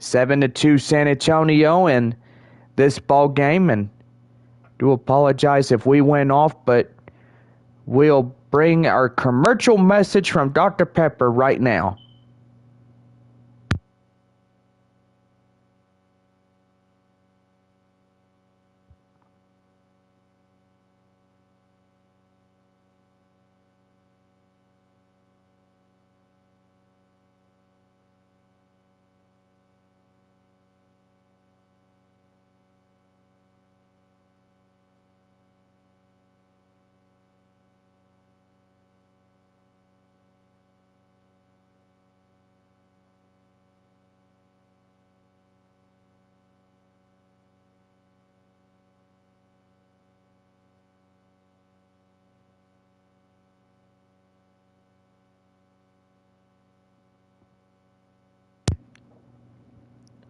B: (7-2 San Antonio), and this ball game, and do apologize if we went off, but we'll bring our commercial message from Dr. Pepper right now.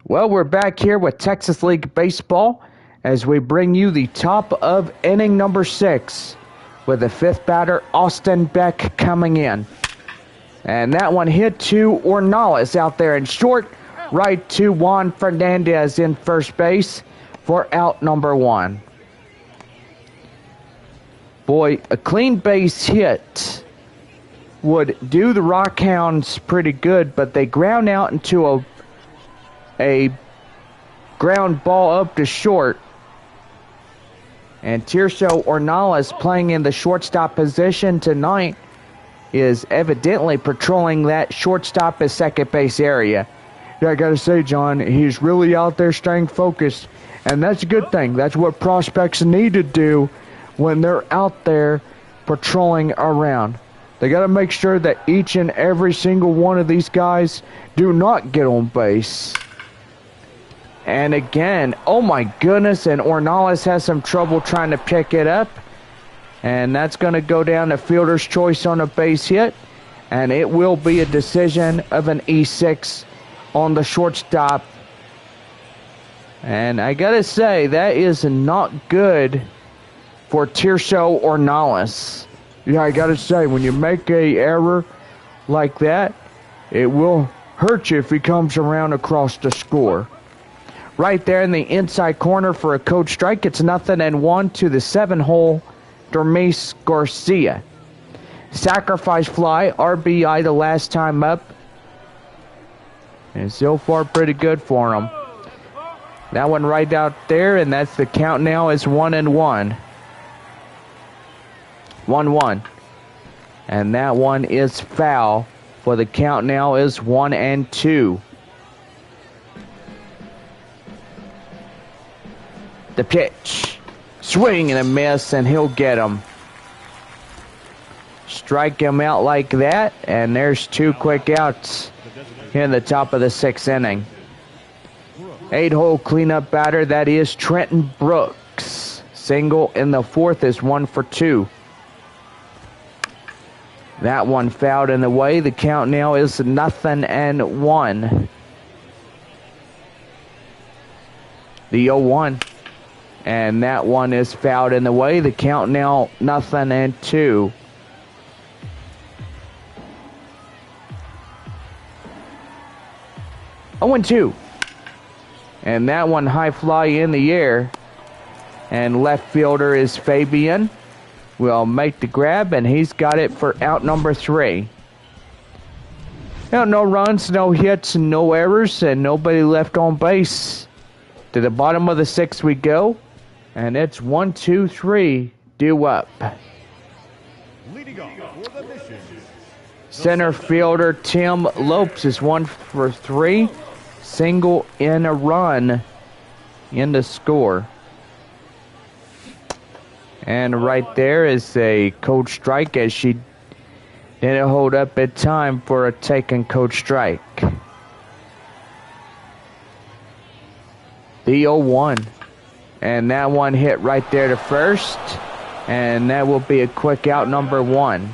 B: Well, we're back here with Texas League Baseball as we bring you the top of inning number 6 with the fifth batter, Austin Beck, coming in. And that one hit to Ornelas out there in short, right to Juan Fernandez in first base for out number 1. Boy, a clean base hit would do the Rockhounds pretty good, but they ground out into a ground ball up to short. And Tirso Ornelas, playing in the shortstop position tonight, is evidently patrolling that shortstop and second base area.
A: Yeah, I gotta say, John, he's really out there staying focused, and that's a good thing. That's what prospects need to do when they're out there patrolling around. They gotta make sure that each and every single one of these guys do not get on base.
B: And again, oh my goodness, and Ornelas has some trouble trying to pick it up. And that's going to go down to fielder's choice on a base hit. And it will be a decision of an E6 on the shortstop. And I got to say, that is not good for Tirso Ornelas.
A: Yeah, I gotta say, when you make a error like that, it will hurt you if he comes around across the score.
B: Right there in the inside corner for a code strike. It's 0-1 to the 7-hole Dermis Garcia. Sacrifice fly, RBI the last time up. And so far pretty good for him. That one right out there, and that's the count now is 1-1. 1-1. And that one is foul. For the count now is 1-2. The pitch. Swing and a miss, and he'll get him. Strike him out like that, and there's 2 quick outs in the top of the 6th inning. 8-hole cleanup batter, that is Trenton Brooks. Single in the 4th is 1 for 2. That one fouled in the way. The count now is 0-1. The 0-1. And that one is fouled in the way. The count now 0-2. Oh, and 2. And that one high fly in the air. And left fielder is Fabian. Will make the grab, and he's got it for out number 3. Now, no runs, no hits, no errors, and nobody left on base. To the bottom of the 6th we go. And it's 1, 2, 3, due up.
C: Leading off for the mission.
B: Center fielder Tim Lopes is 1 for 3. Single in a run in the score. And right there is a cold strike, as she didn't hold up in time for a taken cold strike. The 0-1. And that one hit right there to first. And that will be a quick out number 1.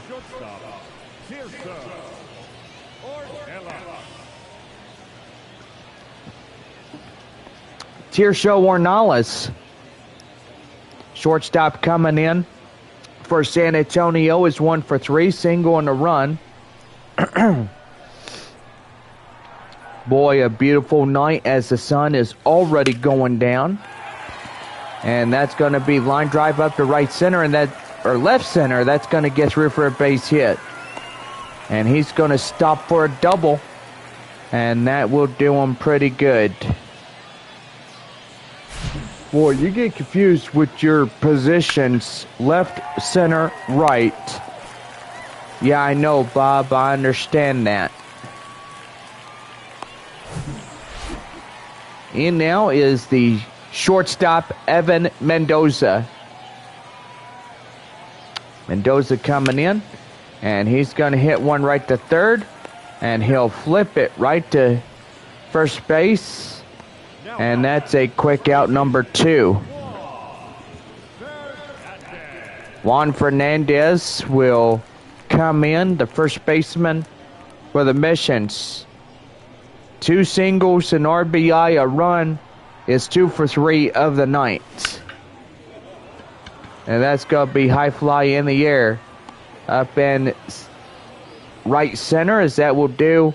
B: Tirso Ornelas. Shortstop coming in for San Antonio is 1 for 3. Single and a run. Boy, a beautiful night as the sun is already going down. And that's going to be line drive up to right center, and or left center. That's going to get through for a base hit. And he's going to stop for a double, and that will do him pretty good.
A: Boy, you get confused with your positions, left, center, right.
B: Yeah, I know, Bob. I understand that. In now is the shortstop, Evan Mendoza. Mendoza coming in, and he's going to hit one right to third, and he'll flip it right to first base, and that's a quick out number 2. Juan Fernandez will come in, the first baseman for the Missions. 2 singles, an RBI, a run, is 2 for 3 of the night. And that's going to be high fly in the air up in right center, as that will do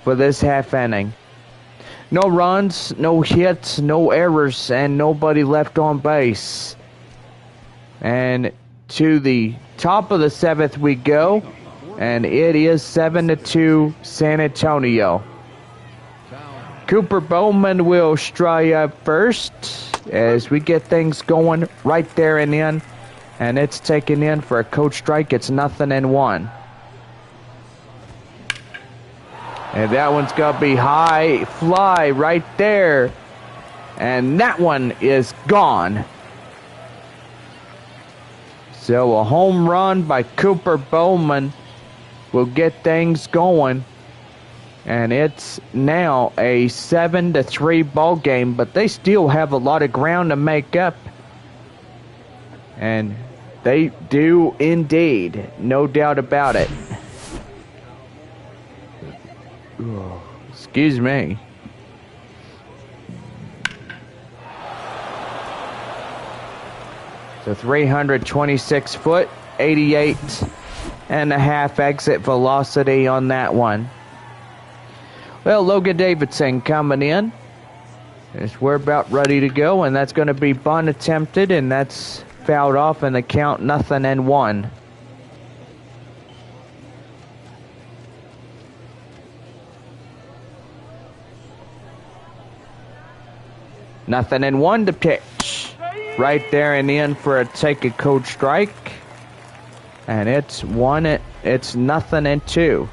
B: for this half inning. No runs, no hits, no errors, and nobody left on base. And to the top of the 7th we go, and it is 7-2 San Antonio. Cooper Bowman will strike up first as we get things going right there and in, and it's taken in for a coach strike. It's 0-1. And that one's going to be high fly right there, and that one is gone. So a home run by Cooper Bowman will get things going. And it's now a 7-3 ball game, but they still have a lot of ground to make up. And they do indeed, no doubt about it. Excuse me. So 326 foot, 88.5 exit velocity on that one. Well, Logan Davidson coming in. We're about ready to go, and that's going to be bunt attempted, and that's fouled off in the count 0-1. Nothing in one to pitch. Right there and in for a take a code strike. And it's 0-2.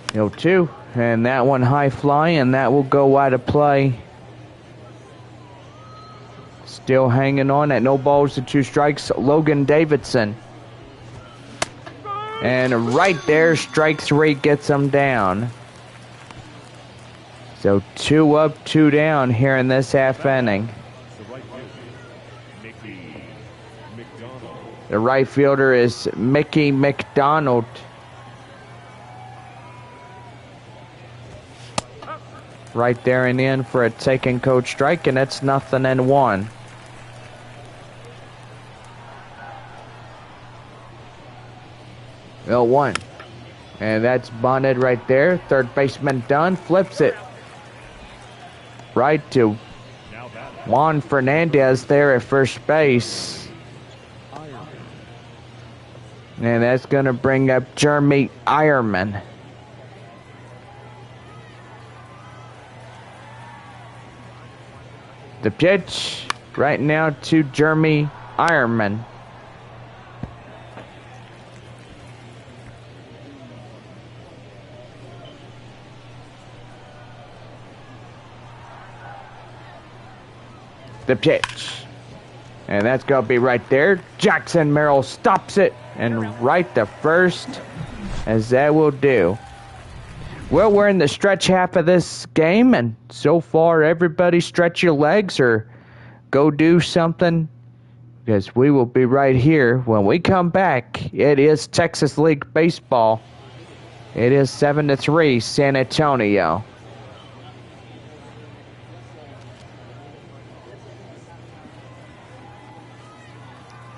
B: 0-2, and that one high fly, and that will go out of play. Still hanging on at no balls to 2 strikes, Logan Davidson. And right there, strike 3 gets him down. So 2 up, 2 down here in this half inning. The right fielder is Mickey McDonald. Right there and in for a taken code strike, and it's 0-1. Well, 1. And that's bunted right there. Third baseman done. Flips it right to Juan Fernandez there at first base. And that's going to bring up Jeremy Ironman. The pitch right now to Jeremy Ironman. The pitch. And that's going to be right there. Jackson Merrill stops it and right to first, as that will do. Well, we're in the stretch half of this game, and so far everybody stretch your legs or go do something, because we will be right here when we come back. It is Texas League Baseball. It is 7-3 San Antonio.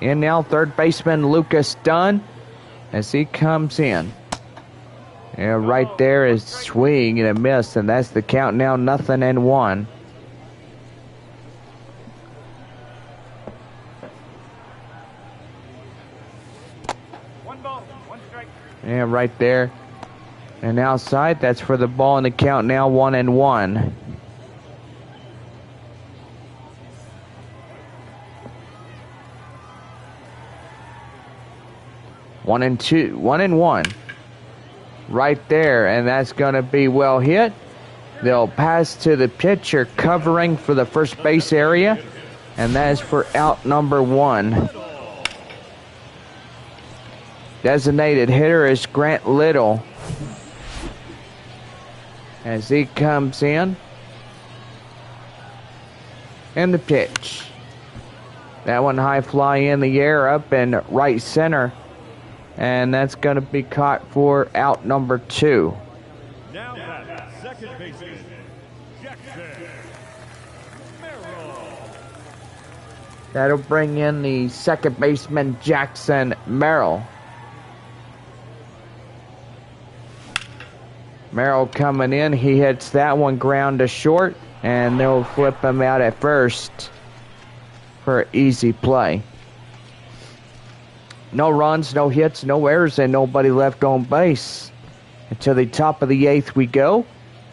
B: In now, third baseman Lucas Dunn as he comes in. And right there is swing and a miss, and that's the count now, 0-1. And right there. And outside, that's for the ball, and the count now 1-1. One and two, 1-1. Right there, and that's going to be well hit. They'll pass to the pitcher covering for the first base area, and that is for out number 1. Designated hitter is Grant Little. As he comes in. And the pitch. That one high fly in the air up in right center. And that's going to be caught for out number 2.
C: Now at second baseman, Jackson Merrill.
B: That'll bring in the second baseman, Jackson Merrill. Merrill coming in. He hits that one ground to short, and they'll flip him out at first for easy play. No runs, no hits, no errors, and nobody left on base. Until the top of the 8th we go,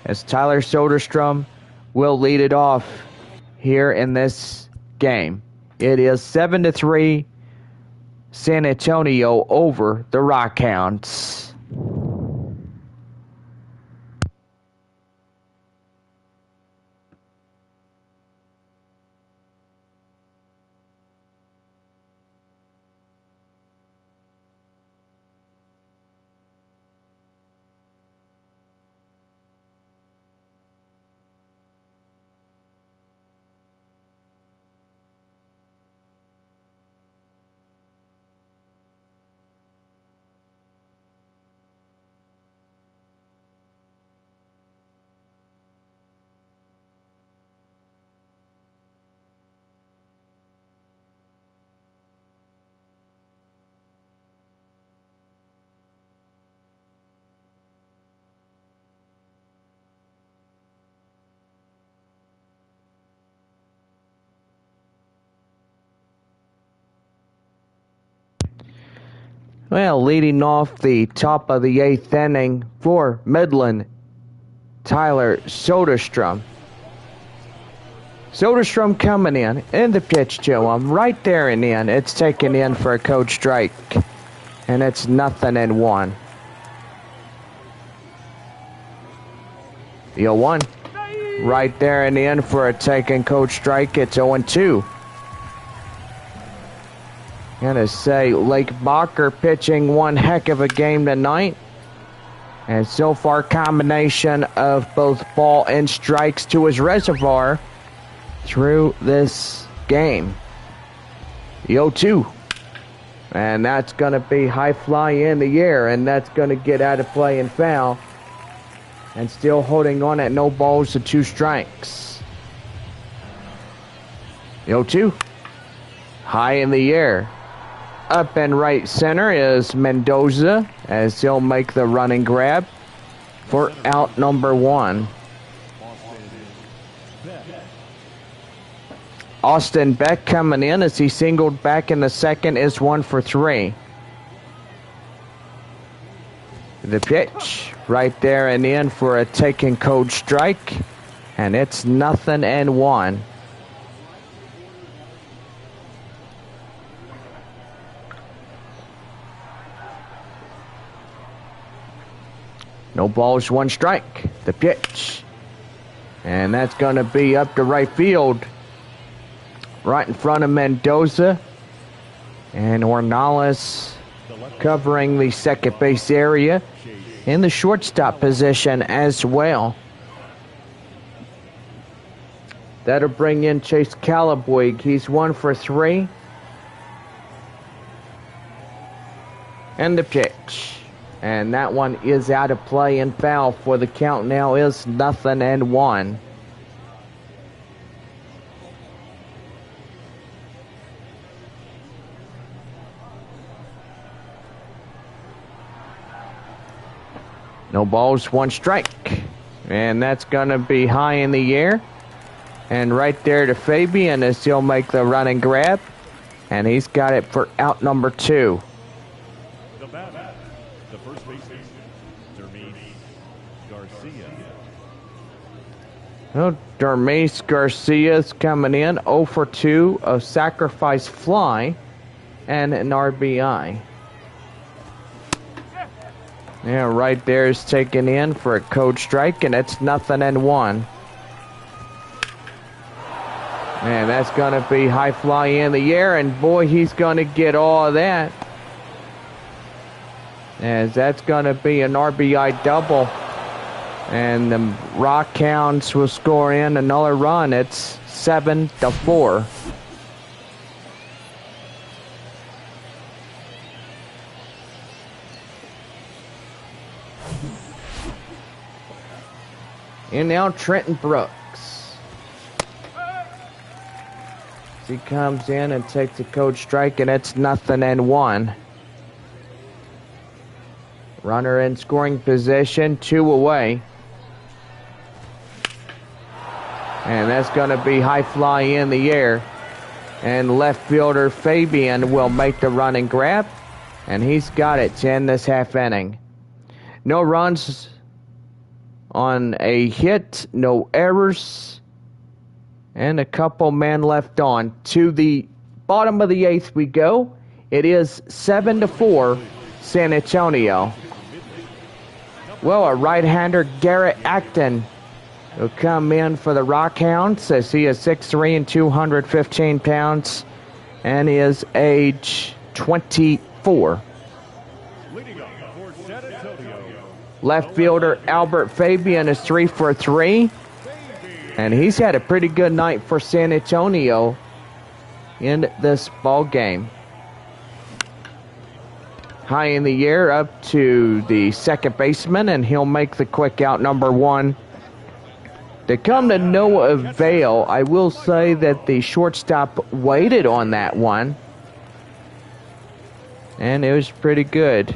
B: as Tyler Soderstrom will lead it off here in this game. It is 7-3 San Antonio over the Rockhounds. Well, leading off the top of the 8th inning for Midland, Tyler Soderstrom. Soderstrom coming in the pitch to him, right there and in. It's taken in for a code strike, and it's 0-1. The 0-1, right there and in for a taken code strike. It's 0-2. Gonna say Lake Bacher pitching one heck of a game tonight. And so far, combination of both ball and strikes to his reservoir through this game. The 0-2. And that's going to be high fly in the air, and that's going to get out of play and foul. And still holding on at no balls to 2 strikes. The 0-2. High in the air. Up in right center is Mendoza, as he'll make the running grab for out number 1. Austin Beck coming in as he singled back in the second is 1 for 3. The pitch right there and in for a taken code strike, and it's 0-1. No balls, 1 strike. The pitch. And that's going to be up to right field. Right in front of Mendoza. And Ornelas covering the second base area. In the shortstop position as well. That'll bring in Chase Calaboig. He's 1 for 3. And the pitch. And that one is out of play and foul, for the count now is 0-1. No balls, 1 strike. And that's going to be high in the air. And right there to Fabian as he'll make the run and grab. And he's got it for out number 2.
C: The batter, the first baseman, Dermis Garcia.
B: Well, Dermis Garcia's coming in 0 for 2, a sacrifice fly, and an RBI. Yeah, right there is taken in for a code strike, and it's 0-1. And that's going to be high fly in the air, and boy, he's going to get all of that. As that's going to be an RBI double. And the Rockhounds will score in another run. It's 7-4. And now Trenton Brooks. He comes in and takes a code strike, and it's 0-1. Runner in scoring position, 2 away. And that's going to be high fly in the air. And left fielder Fabian will make the run and grab. And he's got it to end this half inning. No runs on a hit, no errors, and a couple men left on. To the bottom of the 8th we go. It is 7-4 San Antonio. Well, a right-hander, Garrett Acton, will come in for the Rockhounds as he is 6'3" and 215 pounds and is age 24.
C: Leading up for San Antonio,
B: Left fielder Albert Fabian is 3 for 3. And he's had a pretty good night for San Antonio in this ball game. High in the air up to the second baseman, and he'll make the quick out number 1. To come to no avail, I will say that the shortstop waited on that one. And it was pretty good.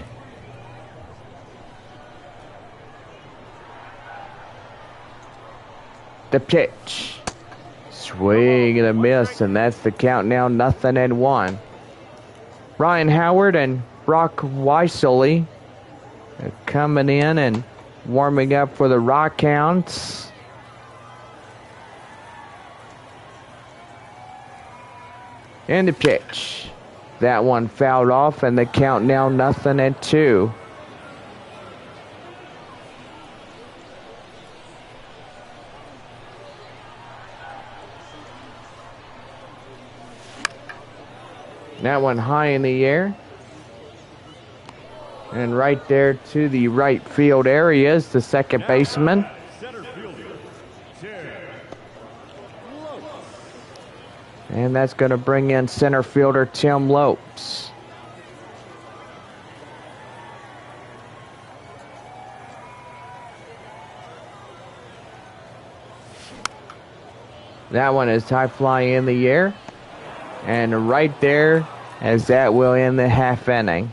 B: The pitch. Swing and a miss, and that's the count now, 0-1. Ryan Howard and Brock Weisley coming in and warming up for the Rockhounds. And the pitch. That one fouled off, and the count now 0-2. That one high in the air. And right there to the right field area is the second baseman.
C: center fielder, Tim Lopes.
B: And that's going to bring in center fielder Tim Lopes. That one is high fly in the air. And right there, as that will end the half inning.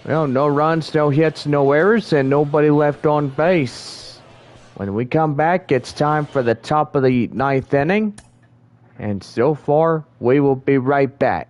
B: Well, no runs, no hits, no errors, and nobody left on base. When we come back, it's time for the top of the 9th inning. And so far, we will be right back.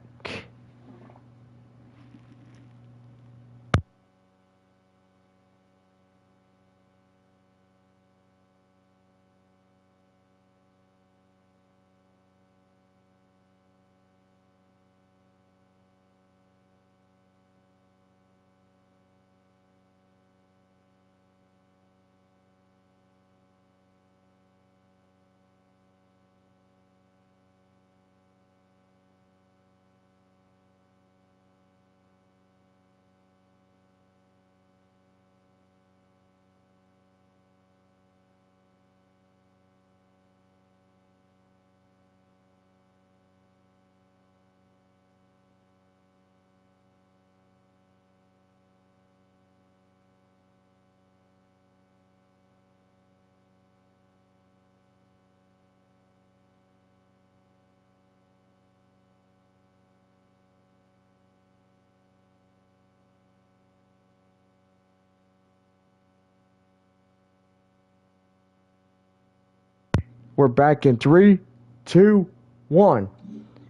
A: We're back in 3, 2, 1.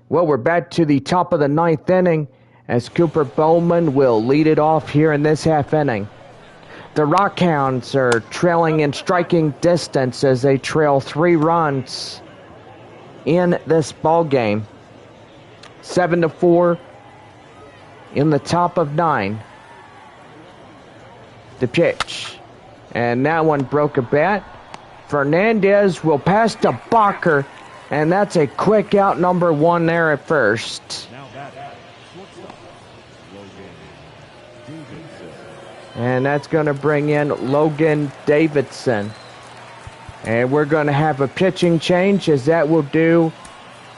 B: Well, we're back to the top of the ninth inning as Cooper Bowman will lead it off here in this half inning. The Rockhounds are trailing in striking distance as they trail 3 runs in this ball game. 7-4 in the top of 9. The pitch. And that one broke a bat. Fernandez will pass to Bacher, and that's a quick out, number 1 there at first. And that's going to bring in Logan Davidson. And we're going to have a pitching change, as that will do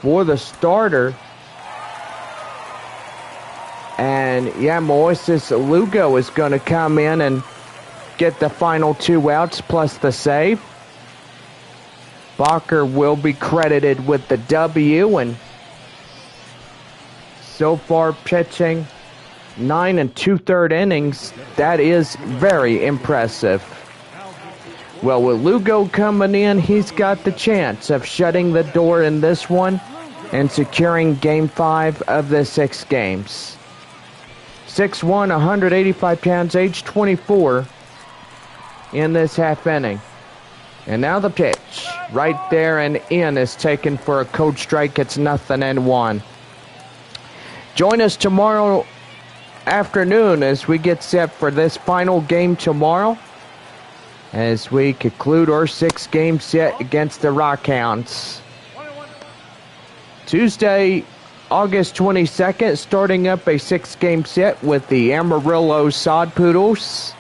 B: for the starter. And yeah, Moises Lugo is going to come in and get the final 2 outs plus the save. Bacher will be credited with the W, and so far pitching 9 2/3 innings. That is very impressive. Well, with Lugo coming in, he's got the chance of shutting the door in this one and securing Game 5 of the 6 games. 6'1", 185 pounds, age 24 in this half inning. And now the pitch. Right there and in is taken for a cold strike. It's 0-1. Join us tomorrow afternoon as we get set for this final game tomorrow, as we conclude our 6-game set against the Rockhounds. Tuesday, August 22nd, starting up a 6-game set with the Amarillo Sod Poodles,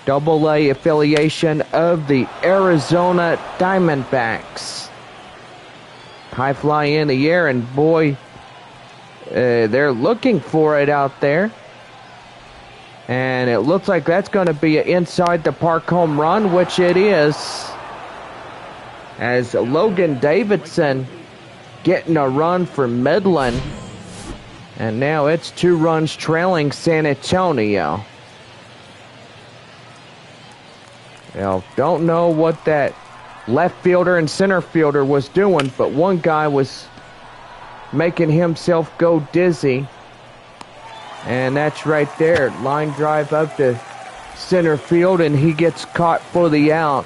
B: Double-A affiliation of the Arizona Diamondbacks. High fly in the air, and boy, they're looking for it out there. And it looks like that's going to be an inside the park home run, which it is. As Logan Davidson getting a run for Midland. And now it's 2 runs trailing San Antonio. Well, don't know what that left fielder and center fielder was doing, but one guy was making himself go dizzy. And that's right there. Line drive up to center field, and he gets caught for the out.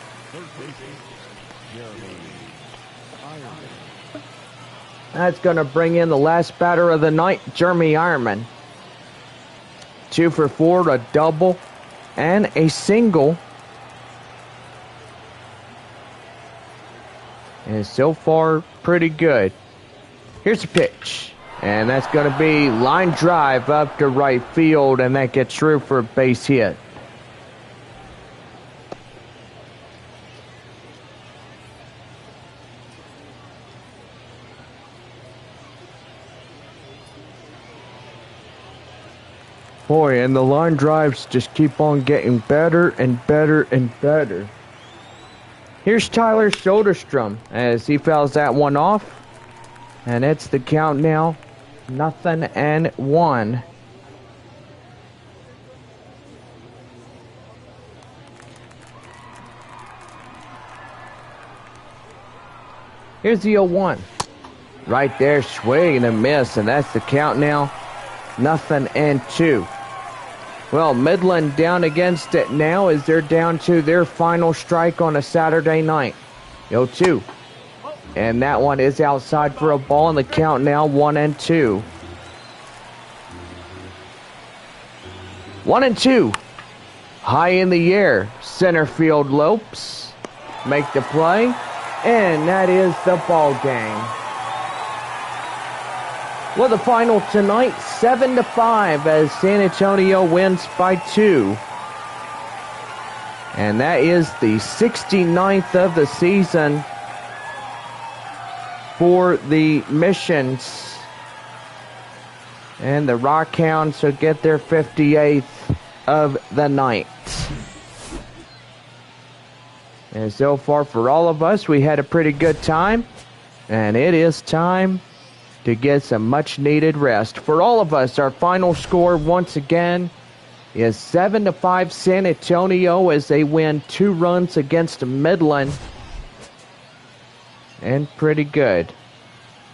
B: That's going to bring in the last batter of the night, Jeremy Ironman. 2 for 4, a double and a single. And so far, pretty good. Here's the pitch. And that's going to be line drive up to right field, and that gets through for a base hit. Boy, and the line drives just keep on getting better and better and better. Here's Tyler Soderstrom as he fouls that one off. And it's the count now, 0-1. Here's the 0-1. Right there, swing and a miss, and that's the count now, 0-2. Well, Midland down against it now as they're down to their final strike on a Saturday night. 0-2. And that one is outside for a ball, and the count now 1-2. 1-2. High in the air. Center field Lopes. Make the play. And that is the ball game. Well, the final tonight, 7-5 as San Antonio wins by 2. And that is the 69th of the season for the Missions. And the Rockhounds will get their 58th of the night. And so far for all of us, we had a pretty good time. And it is time to get some much needed rest. For all of us, our final score once again is 7-5 San Antonio as they win 2 runs against Midland. and pretty good.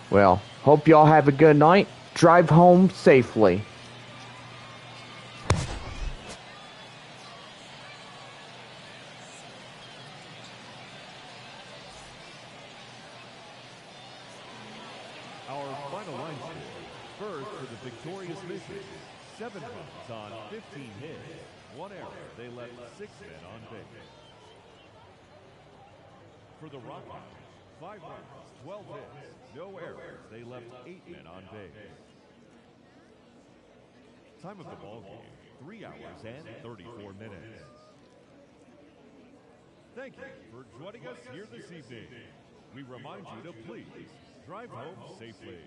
B: Well, hope y'all have a good night. Drive home safely.
C: Our final line score. First for the victorious Mission. 7 runs on 15 hits. 1 error. They left 6 men on base. For the Rockhounds, 5 runs, 12 hits, no errors. They left 8 men on base. Time of the ball game, 3 hours and 34 minutes. Thank you for joining us here this evening. We remind you to please drive home safely.